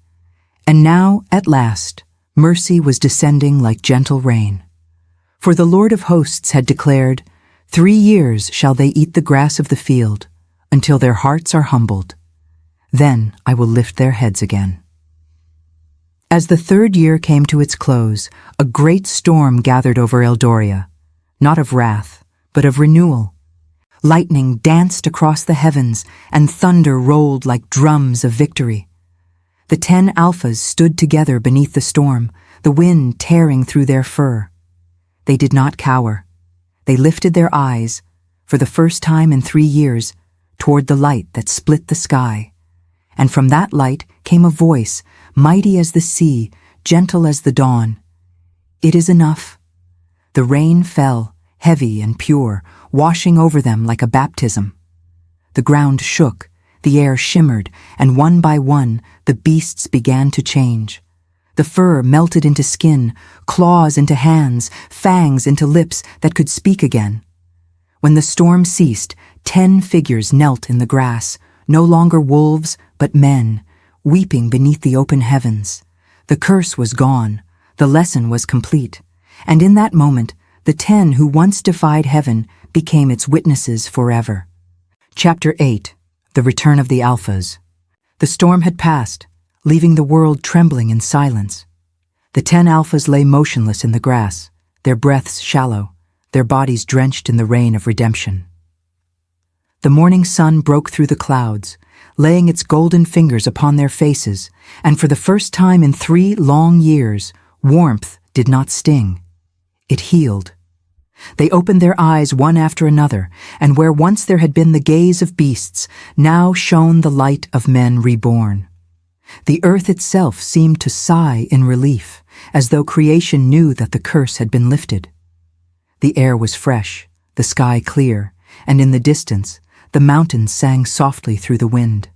and now, at last, mercy was descending like gentle rain. For the Lord of hosts had declared, 3 years shall they eat the grass of the field, until their hearts are humbled. Then I will lift their heads again. As the 3rd year came to its close, a great storm gathered over Eldoria, not of wrath, but of renewal. Lightning danced across the heavens, and thunder rolled like drums of victory. The 10 Alphas stood together beneath the storm, the wind tearing through their fur. They did not cower. They lifted their eyes, for the first time in 3 years, toward the light that split the sky. And from that light came a voice, mighty as the sea, gentle as the dawn. "It is enough." The rain fell, heavy and pure, washing over them like a baptism. The ground shook, the air shimmered, and one by one the beasts began to change. The fur melted into skin, claws into hands, fangs into lips that could speak again. When the storm ceased, 10 figures knelt in the grass, no longer wolves, but men, weeping beneath the open heavens. The curse was gone, the lesson was complete, and in that moment, the 10 who once defied heaven became its witnesses forever. Chapter 8. The Return of the Alphas. The storm had passed, leaving the world trembling in silence. The 10 Alphas lay motionless in the grass, their breaths shallow, their bodies drenched in the rain of redemption. The morning sun broke through the clouds, laying its golden fingers upon their faces, and for the first time in 3 long years, warmth did not sting. It healed. They opened their eyes one after another, and where once there had been the gaze of beasts, now shone the light of men reborn. The earth itself seemed to sigh in relief, as though creation knew that the curse had been lifted. The air was fresh, the sky clear, and in the distance, the mountains sang softly through the wind.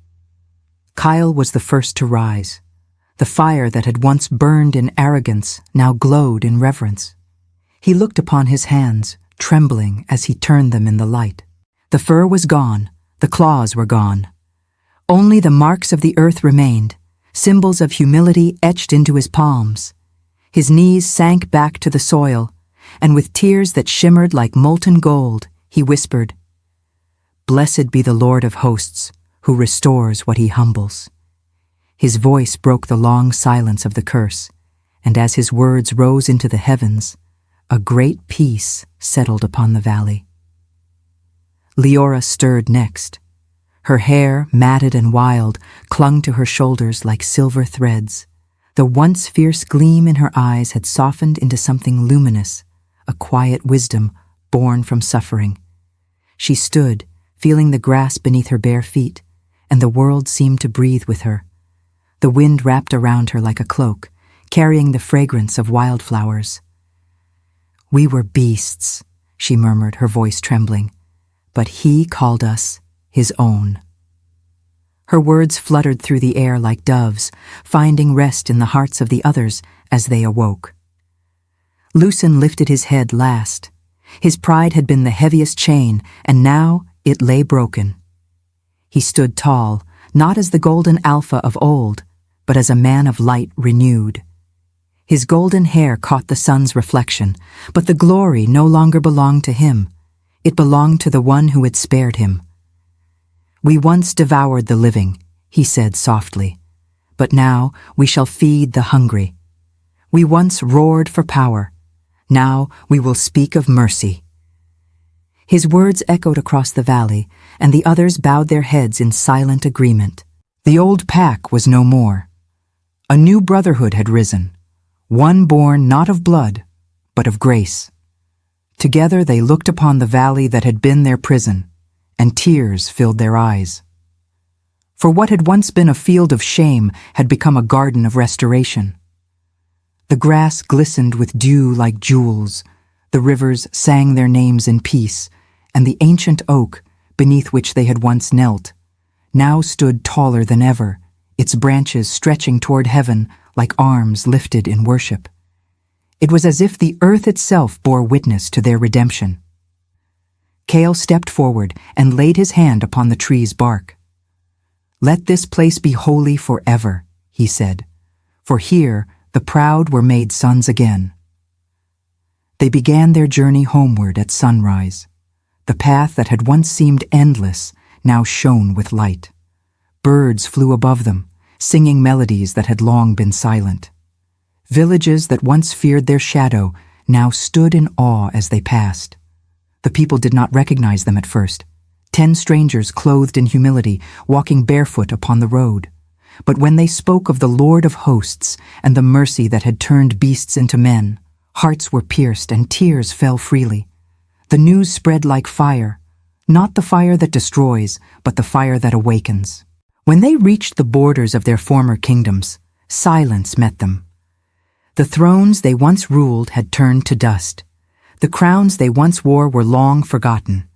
Kyle was the first to rise. The fire that had once burned in arrogance now glowed in reverence. He looked upon his hands, trembling as he turned them in the light. The fur was gone, the claws were gone. Only the marks of the earth remained, symbols of humility etched into his palms. His knees sank back to the soil, and with tears that shimmered like molten gold, he whispered, "Blessed be the Lord of hosts, who restores what he humbles." His voice broke the long silence of the curse, and as his words rose into the heavens, A great peace settled upon the valley. Leora stirred next. Her hair, matted and wild, clung to her shoulders like silver threads. The once fierce gleam in her eyes had softened into something luminous, a quiet wisdom born from suffering. She stood, feeling the grass beneath her bare feet, and the world seemed to breathe with her. The wind wrapped around her like a cloak, carrying the fragrance of wildflowers. "We were beasts," she murmured, her voice trembling, "but he called us his own." Her words fluttered through the air like doves, finding rest in the hearts of the others as they awoke. Lucen lifted his head last. His pride had been the heaviest chain, and now it lay broken. He stood tall, not as the golden Alpha of old, but as a man of light renewed. His golden hair caught the sun's reflection, but the glory no longer belonged to him. It belonged to the one who had spared him. "We once devoured the living," he said softly, "but now we shall feed the hungry. We once roared for power. Now we will speak of mercy." His words echoed across the valley, and the others bowed their heads in silent agreement. The old pack was no more. A new brotherhood had risen, one born not of blood, but of grace. Together they looked upon the valley that had been their prison, and tears filled their eyes. For what had once been a field of shame had become a garden of restoration. The grass glistened with dew like jewels, the rivers sang their names in peace, and the ancient oak, beneath which they had once knelt, now stood taller than ever, its branches stretching toward heaven like arms lifted in worship. It was as if the earth itself bore witness to their redemption. Kale stepped forward and laid his hand upon the tree's bark. "Let this place be holy forever," he said, "for here the proud were made sons again." They began their journey homeward at sunrise. The path that had once seemed endless now shone with light. Birds flew above them, singing melodies that had long been silent. Villages that once feared their shadow now stood in awe as they passed. The people did not recognize them at first. 10 strangers clothed in humility, walking barefoot upon the road. But when they spoke of the Lord of hosts and the mercy that had turned beasts into men, hearts were pierced and tears fell freely. The news spread like fire, not the fire that destroys, but the fire that awakens. When they reached the borders of their former kingdoms, silence met them. The thrones they once ruled had turned to dust. The crowns they once wore were long forgotten.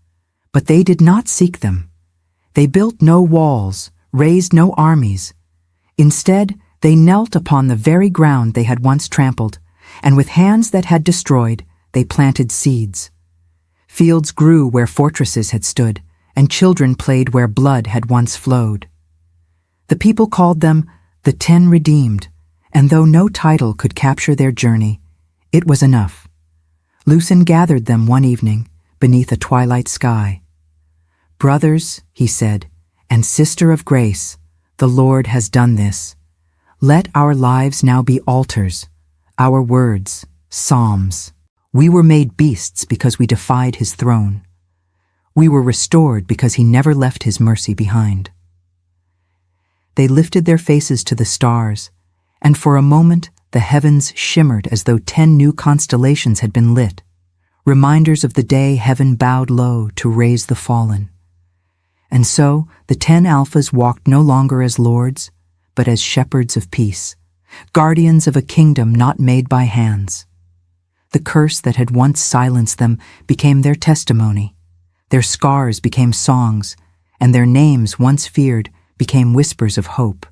But they did not seek them. They built no walls, raised no armies. Instead, they knelt upon the very ground they had once trampled, and with hands that had destroyed, they planted seeds. Fields grew where fortresses had stood, and children played where blood had once flowed. The people called them the 10 Redeemed, and though no title could capture their journey, it was enough. Lucen gathered them one evening beneath a twilight sky. "Brothers," he said, "and sister of grace, the Lord has done this. Let our lives now be altars, our words, psalms. We were made beasts because we defied his throne. We were restored because he never left his mercy behind." They lifted their faces to the stars, and for a moment the heavens shimmered as though 10 new constellations had been lit, reminders of the day heaven bowed low to raise the fallen. And so the 10 Alphas walked no longer as lords, but as shepherds of peace, guardians of a kingdom not made by hands. The curse that had once silenced them became their testimony. Their scars became songs, and their names once feared became whispers of hope.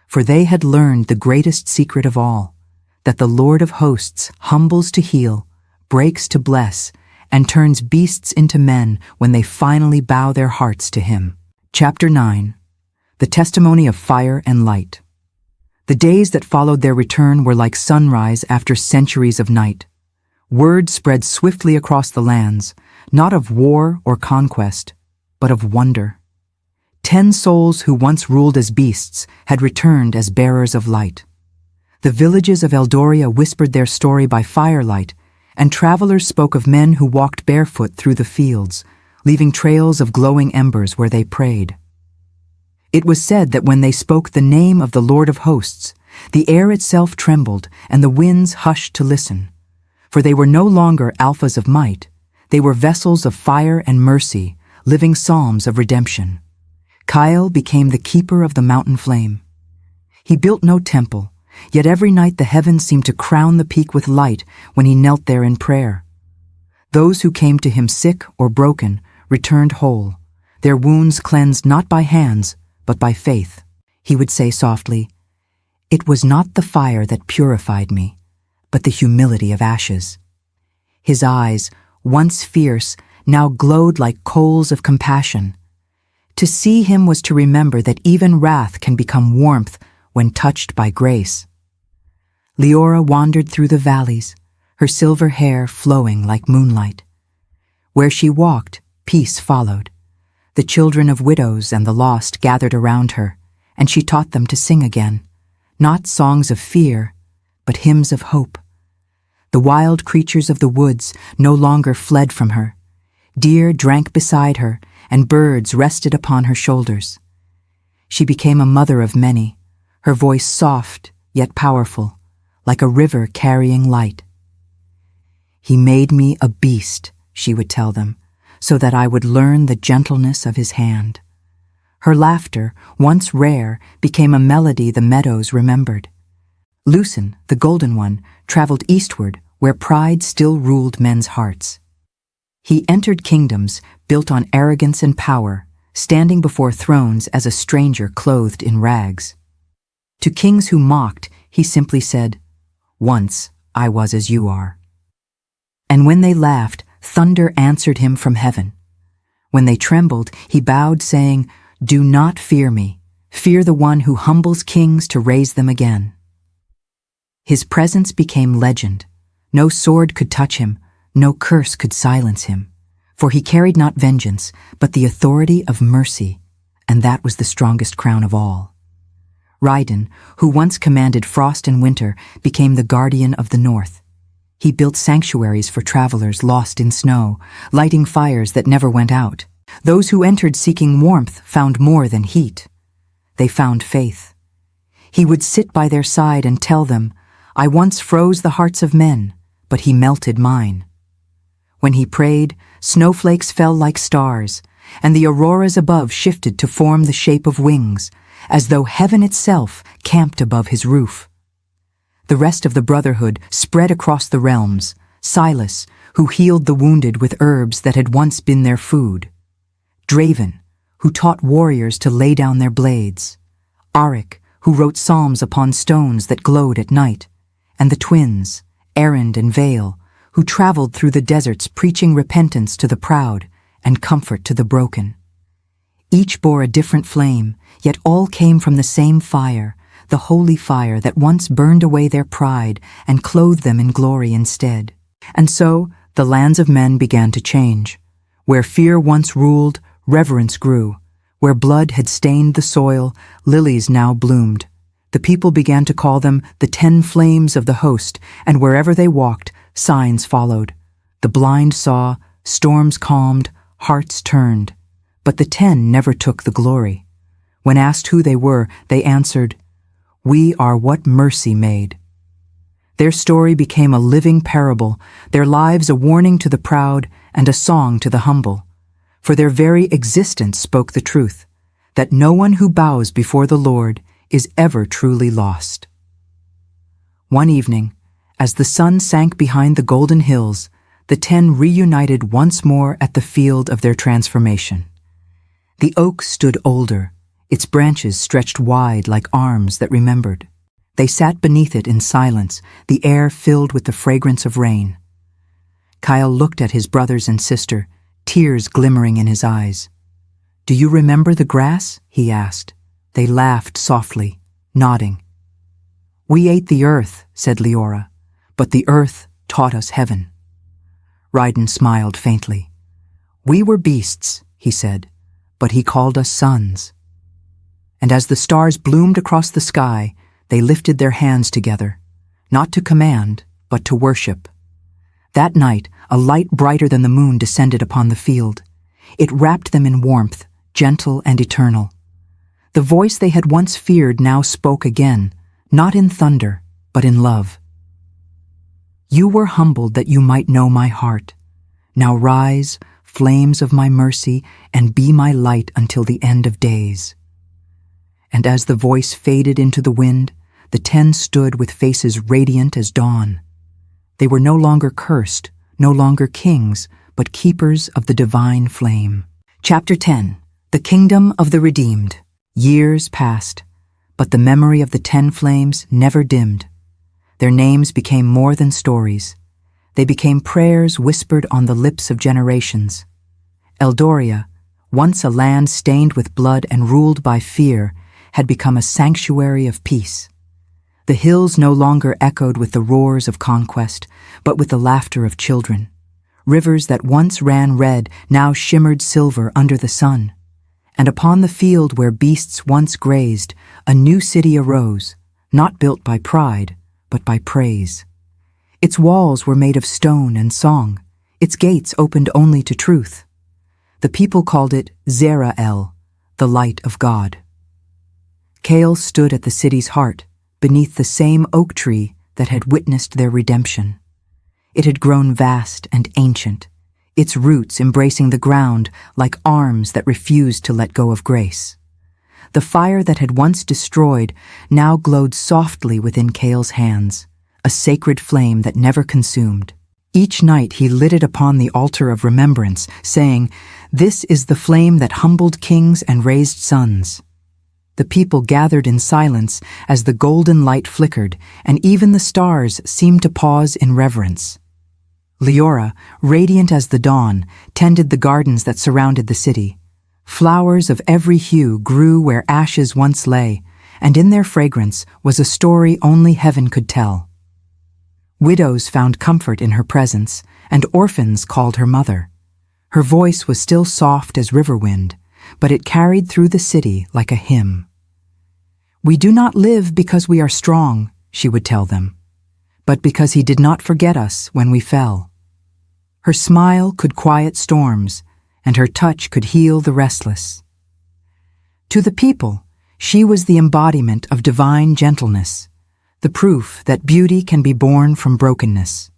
For they had learned the greatest secret of all, that the Lord of hosts humbles to heal, breaks to bless, and turns beasts into men when they finally bow their hearts to him. Chapter 9. The Testimony of Fire and Light. The days that followed their return were like sunrise after centuries of night. Word spread swiftly across the lands, not of war or conquest, but of wonder. 10 souls who once ruled as beasts had returned as bearers of light. The villages of Eldoria whispered their story by firelight, and travelers spoke of men who walked barefoot through the fields, leaving trails of glowing embers where they prayed. It was said that when they spoke the name of the Lord of hosts, the air itself trembled and the winds hushed to listen. For they were no longer alphas of might, they were vessels of fire and mercy, living psalms of redemption. Kyle became the keeper of the mountain flame. He built no temple, yet every night the heavens seemed to crown the peak with light when he knelt there in prayer. Those who came to him sick or broken returned whole, their wounds cleansed not by hands, but by faith. He would say softly, "It was not the fire that purified me, but the humility of ashes." His eyes, once fierce, now glowed like coals of compassion. To see him was to remember that even wrath can become warmth when touched by grace. Leora wandered through the valleys, her silver hair flowing like moonlight. Where she walked, peace followed. The children of widows and the lost gathered around her, and she taught them to sing again, not songs of fear, but hymns of hope. The wild creatures of the woods no longer fled from her. Deer drank beside her, and birds rested upon her shoulders. She became a mother of many, her voice soft yet powerful, like a river carrying light. "He made me a beast," she would tell them, "so that I would learn the gentleness of his hand." Her laughter, once rare, became a melody the meadows remembered. Lucen, the Golden One, traveled eastward where pride still ruled men's hearts. He entered kingdoms built on arrogance and power, standing before thrones as a stranger clothed in rags. To kings who mocked, he simply said, "Once I was as you are." And when they laughed, thunder answered him from heaven. When they trembled, he bowed, saying, "Do not fear me. Fear the one who humbles kings to raise them again." His presence became legend. No sword could touch him, no curse could silence him, for he carried not vengeance, but the authority of mercy, and that was the strongest crown of all. Raiden, who once commanded frost and winter, became the guardian of the north. He built sanctuaries for travelers lost in snow, lighting fires that never went out. Those who entered seeking warmth found more than heat. They found faith. He would sit by their side and tell them, "I once froze the hearts of men, but he melted mine." When he prayed, snowflakes fell like stars, and the auroras above shifted to form the shape of wings, as though heaven itself camped above his roof. The rest of the Brotherhood spread across the realms, Silas, who healed the wounded with herbs that had once been their food, Draven, who taught warriors to lay down their blades, Arik, who wrote psalms upon stones that glowed at night, and the twins, Erend and Vale, who traveled through the deserts preaching repentance to the proud and comfort to the broken. Each bore a different flame, yet all came from the same fire, the holy fire that once burned away their pride and clothed them in glory instead. And so the lands of men began to change. Where fear once ruled, reverence grew. Where blood had stained the soil, lilies now bloomed. The people began to call them the 10 flames of the host, and wherever they walked, signs followed. The blind saw, storms calmed, hearts turned. But the 10 never took the glory. When asked who they were, they answered, "We are what mercy made." Their story became a living parable, their lives a warning to the proud and a song to the humble. For their very existence spoke the truth, that no one who bows before the Lord is ever truly lost. One evening, as the sun sank behind the golden hills, the 10 reunited once more at the field of their transformation. The oak stood older, its branches stretched wide like arms that remembered. They sat beneath it in silence, the air filled with the fragrance of rain. Kyle looked at his brothers and sister, tears glimmering in his eyes. "Do you remember the grass?" he asked. They laughed softly, nodding. "We ate the earth," said Leora, "but the earth taught us heaven." Raiden smiled faintly. "We were beasts," he said, "but he called us sons." And as the stars bloomed across the sky, they lifted their hands together, not to command, but to worship. That night, a light brighter than the moon descended upon the field. It wrapped them in warmth, gentle and eternal. The voice they had once feared now spoke again, not in thunder, but in love. You were humbled that you might know my heart. Now rise, flames of my mercy, and be my light until the end of days. And as the voice faded into the wind, the 10 stood with faces radiant as dawn. They were no longer cursed, no longer kings, but keepers of the divine flame. Chapter 10. The Kingdom of the Redeemed. Years passed, but the memory of the 10 flames never dimmed. Their names became more than stories. They became prayers whispered on the lips of generations. Eldoria, once a land stained with blood and ruled by fear, had become a sanctuary of peace. The hills no longer echoed with the roars of conquest, but with the laughter of children. Rivers that once ran red now shimmered silver under the sun. And upon the field where beasts once grazed, a new city arose, not built by pride, but by praise. Its walls were made of stone and song. Its gates opened only to truth. The people called it Zerael, the light of God. Kale stood at the city's heart, beneath the same oak tree that had witnessed their redemption. It had grown vast and ancient, its roots embracing the ground like arms that refused to let go of grace. The fire that had once destroyed now glowed softly within Kale's hands, a sacred flame that never consumed. Each night he lit it upon the altar of remembrance, saying, "This is the flame that humbled kings and raised sons." The people gathered in silence as the golden light flickered, and even the stars seemed to pause in reverence. Leora, radiant as the dawn, tended the gardens that surrounded the city. Flowers of every hue grew where ashes once lay, and in their fragrance was a story only heaven could tell. Widows found comfort in her presence, and orphans called her mother. Her voice was still soft as river wind, but it carried through the city like a hymn. "We do not live because we are strong," she would tell them, "but because he did not forget us when we fell." Her smile could quiet storms, and her touch could heal the restless. To the people, she was the embodiment of divine gentleness, the proof that beauty can be born from brokenness.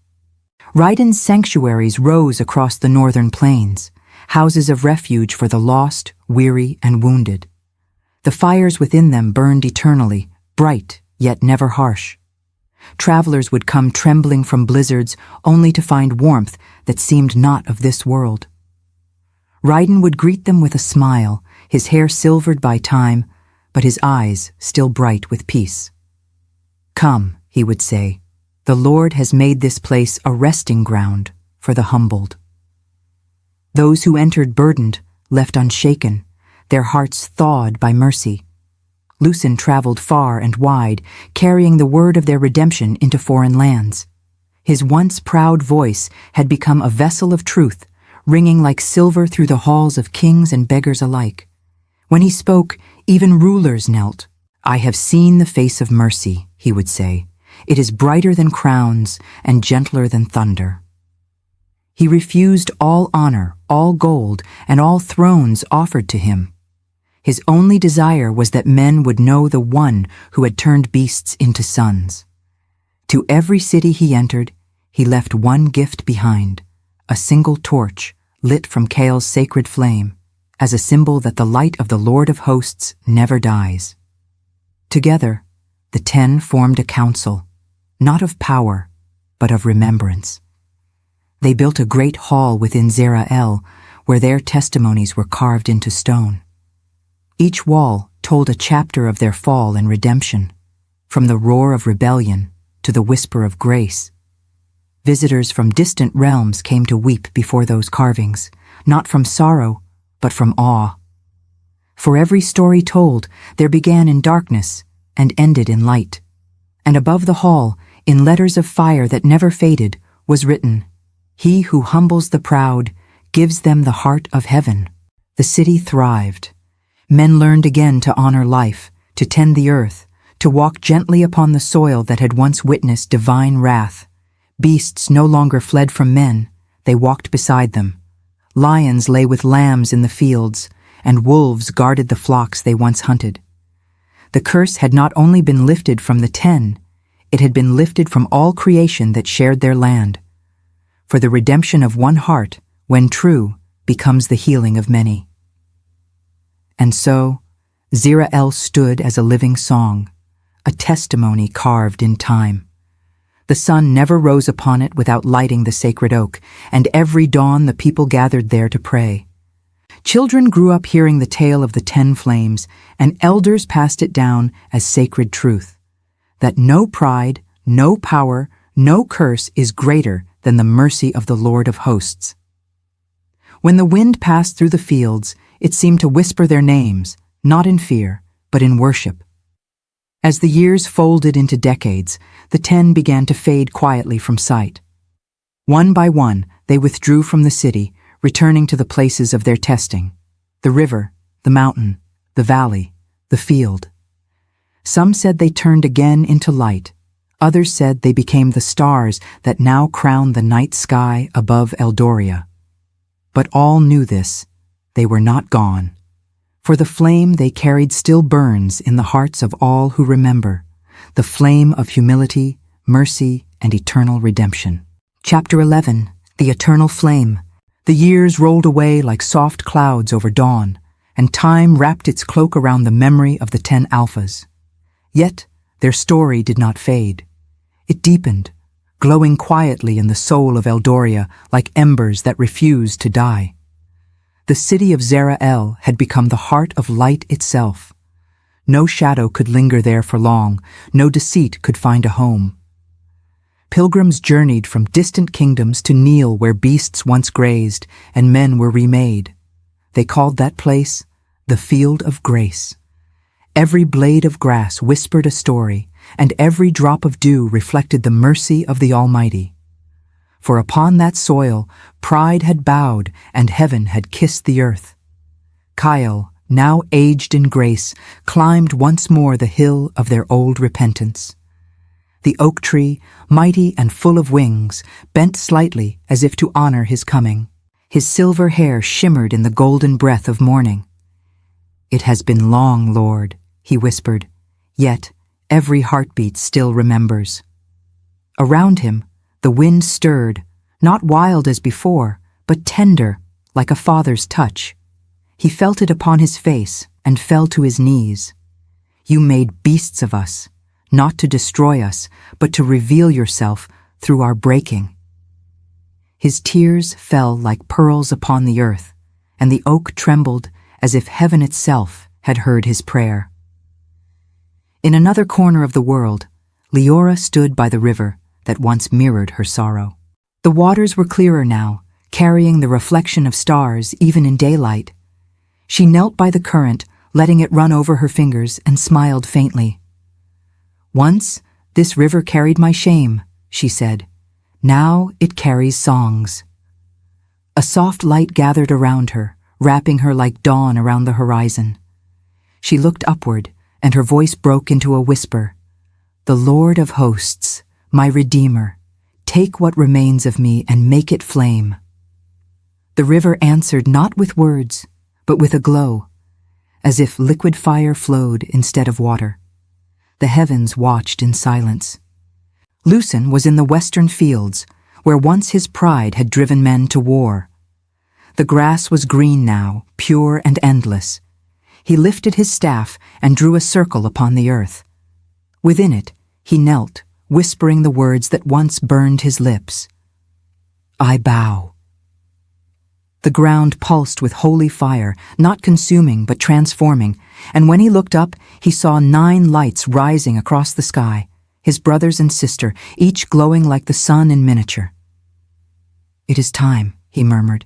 Raiden's sanctuaries rose across the northern plains, houses of refuge for the lost, weary, and wounded. The fires within them burned eternally, bright yet never harsh. Travelers would come trembling from blizzards only to find warmth that seemed not of this world. Raiden would greet them with a smile, his hair silvered by time, but his eyes still bright with peace. "Come," he would say, "the Lord has made this place a resting ground for the humbled." Those who entered burdened left unshaken, their hearts thawed by mercy. Lucen traveled far and wide, carrying the word of their redemption into foreign lands. His once proud voice had become a vessel of truth, ringing like silver through the halls of kings and beggars alike. When he spoke, even rulers knelt. "I have seen the face of mercy," he would say. "It is brighter than crowns and gentler than thunder." He refused all honor, all gold, and all thrones offered to him. His only desire was that men would know the one who had turned beasts into sons. To every city he entered, he left one gift behind, a single torch lit from Kale's sacred flame, as a symbol that the light of the Lord of hosts never dies. Together, the 10 formed a council, not of power, but of remembrance. They built a great hall within Zerael, where their testimonies were carved into stone. Each wall told a chapter of their fall and redemption, from the roar of rebellion to the whisper of grace. Visitors from distant realms came to weep before those carvings, not from sorrow, but from awe. For every story told, there began in darkness and ended in light. And above the hall, in letters of fire that never faded, was written, "He who humbles the proud gives them the heart of heaven." The city thrived. Men learned again to honor life, to tend the earth, to walk gently upon the soil that had once witnessed divine wrath. Beasts no longer fled from men, they walked beside them. Lions lay with lambs in the fields, and wolves guarded the flocks they once hunted. The curse had not only been lifted from the 10, it had been lifted from all creation that shared their land. For the redemption of one heart, when true, becomes the healing of many. And so, Zera-El stood as a living song, a testimony carved in time. The sun never rose upon it without lighting the sacred oak, and every dawn the people gathered there to pray. Children grew up hearing the tale of the 10 flames, and elders passed it down as sacred truth, that no pride, no power, no curse is greater than the mercy of the Lord of hosts. When the wind passed through the fields, it seemed to whisper their names, not in fear, but in worship. As the years folded into decades, the 10 began to fade quietly from sight. One by one, they withdrew from the city, returning to the places of their testing: the river, the mountain, the valley, the field. Some said they turned again into light. Others said they became the stars that now crown the night sky above Eldoria. But all knew this: they were not gone. For the flame they carried still burns in the hearts of all who remember, the flame of humility, mercy, and eternal redemption. Chapter 11. The Eternal Flame. The years rolled away like soft clouds over dawn, and time wrapped its cloak around the memory of the 10 Alphas. Yet their story did not fade. It deepened, glowing quietly in the soul of Eldoria like embers that refused to die. The city of Zera-El had become the heart of light itself. No shadow could linger there for long, no deceit could find a home. Pilgrims journeyed from distant kingdoms to kneel where beasts once grazed and men were remade. They called that place the Field of Grace. Every blade of grass whispered a story, and every drop of dew reflected the mercy of the Almighty. For upon that soil, pride had bowed and heaven had kissed the earth. Kyle, now aged in grace, climbed once more the hill of their old repentance. The oak tree, mighty and full of wings, bent slightly as if to honor his coming. His silver hair shimmered in the golden breath of morning. "It has been long, Lord," he whispered, yet every heartbeat still remembers. Around him, the wind stirred, not wild as before, but tender, like a father's touch. He felt it upon his face and fell to his knees. "You made beasts of us, not to destroy us, but to reveal yourself through our breaking." His tears fell like pearls upon the earth, and the oak trembled as if heaven itself had heard his prayer. In another corner of the world, Leora stood by the river that once mirrored her sorrow. The waters were clearer now, carrying the reflection of stars even in daylight. She knelt by the current, letting it run over her fingers, and smiled faintly. "Once, this river carried my shame," she said. "Now it carries songs." A soft light gathered around her, wrapping her like dawn around the horizon. She looked upward, and her voice broke into a whisper. "The Lord of hosts, my Redeemer, take what remains of me and make it flame." The river answered not with words, but with a glow, as if liquid fire flowed instead of water. The heavens watched in silence. Lucen was in the western fields, where once his pride had driven men to war. The grass was green now, pure and endless. He lifted his staff and drew a circle upon the earth. Within it, he knelt, whispering the words that once burned his lips. "I bow." The ground pulsed with holy fire, not consuming but transforming, and when he looked up, he saw 9 lights rising across the sky, his brothers and sister, each glowing like the sun in miniature. "It is time," he murmured.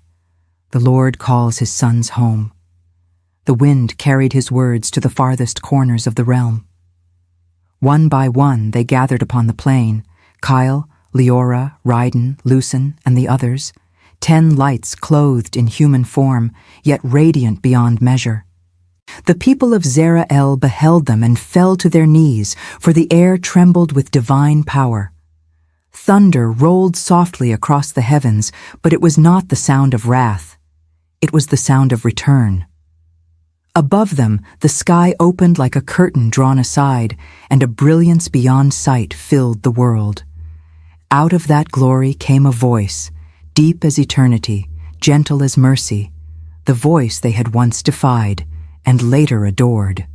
"The Lord calls his sons home." The wind carried his words to the farthest corners of the realm. One by one they gathered upon the plain, Kyle, Leora, Ryden, Lucen, and the others, 10 lights clothed in human form, yet radiant beyond measure. The people of Zera-El beheld them and fell to their knees, for the air trembled with divine power. thunder rolled softly across the heavens, but it was not the sound of wrath. It was the sound of return. Above them, the sky opened like a curtain drawn aside, and a brilliance beyond sight filled the world. Out of that glory came a voice, deep as eternity, gentle as mercy, the voice they had once defied and later adored.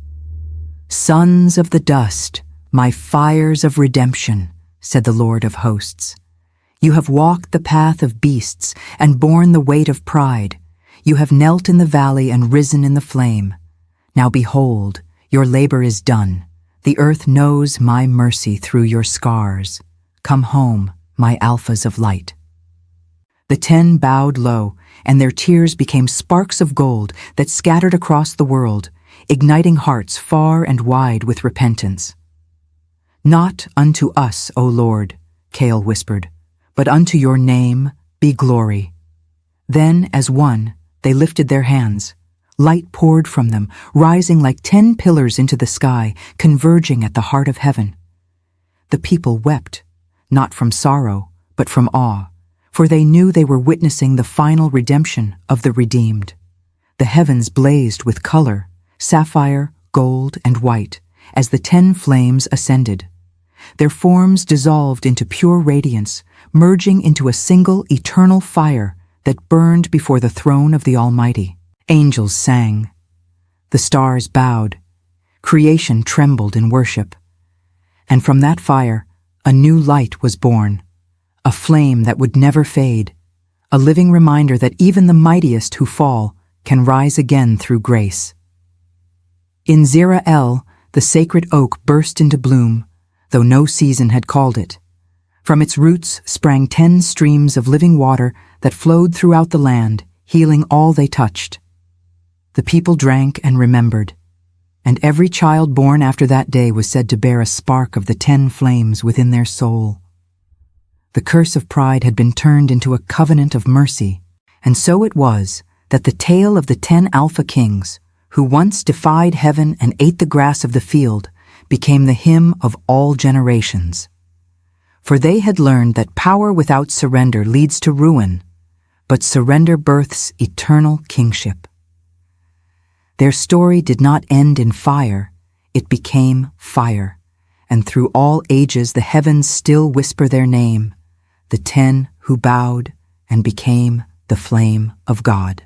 "Sons of the dust, my fires of redemption," said the Lord of hosts. "You have walked the path of beasts and borne the weight of pride. You have knelt in the valley and risen in the flame. Now behold, your labor is done. The earth knows my mercy through your scars. Come home, my alphas of light." The 10 bowed low, and their tears became sparks of gold that scattered across the world, igniting hearts far and wide with repentance. "Not unto us, O Lord," Cael whispered, "but unto your name be glory." Then, as one, they lifted their hands. Light poured from them, rising like 10 pillars into the sky, converging at the heart of heaven. The people wept, not from sorrow, but from awe, for they knew they were witnessing the final redemption of the redeemed. The heavens blazed with color, sapphire, gold, and white, as the 10 flames ascended. Their forms dissolved into pure radiance, merging into a single eternal fire that burned before the throne of the Almighty. Angels sang. The stars bowed. Creation trembled in worship. And from that fire, a new light was born, a flame that would never fade, a living reminder that even the mightiest who fall can rise again through grace. In Zerah-El, the sacred oak burst into bloom, though no season had called it. From its roots sprang 10 streams of living water that flowed throughout the land, healing all they touched. The people drank and remembered, and every child born after that day was said to bear a spark of the 10 flames within their soul. The curse of pride had been turned into a covenant of mercy, and so it was that the tale of the 10 Alpha Kings, who once defied heaven and ate the grass of the field, became the hymn of all generations. For they had learned that power without surrender leads to ruin, but surrender births eternal kingship. Their story did not end in fire, it became fire, and through all ages the heavens still whisper their name, the 10 who bowed and became the flame of God.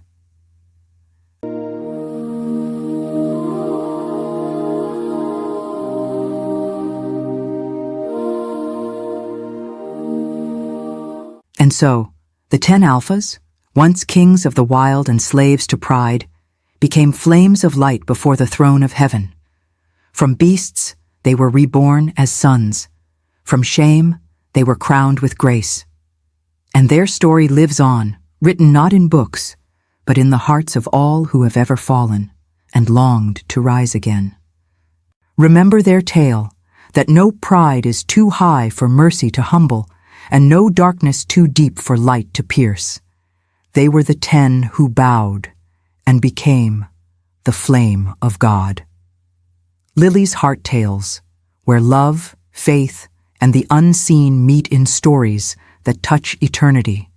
And so, the 10 Alphas, once kings of the wild and slaves to pride, became flames of light before the throne of heaven. From beasts, they were reborn as sons. From shame, they were crowned with grace. And their story lives on, written not in books, but in the hearts of all who have ever fallen and longed to rise again. Remember their tale, that no pride is too high for mercy to humble, and no darkness too deep for light to pierce. They were the 10 who bowed and became the flame of God. Lily's Heart Tales, where love, faith, and the unseen meet in stories that touch eternity.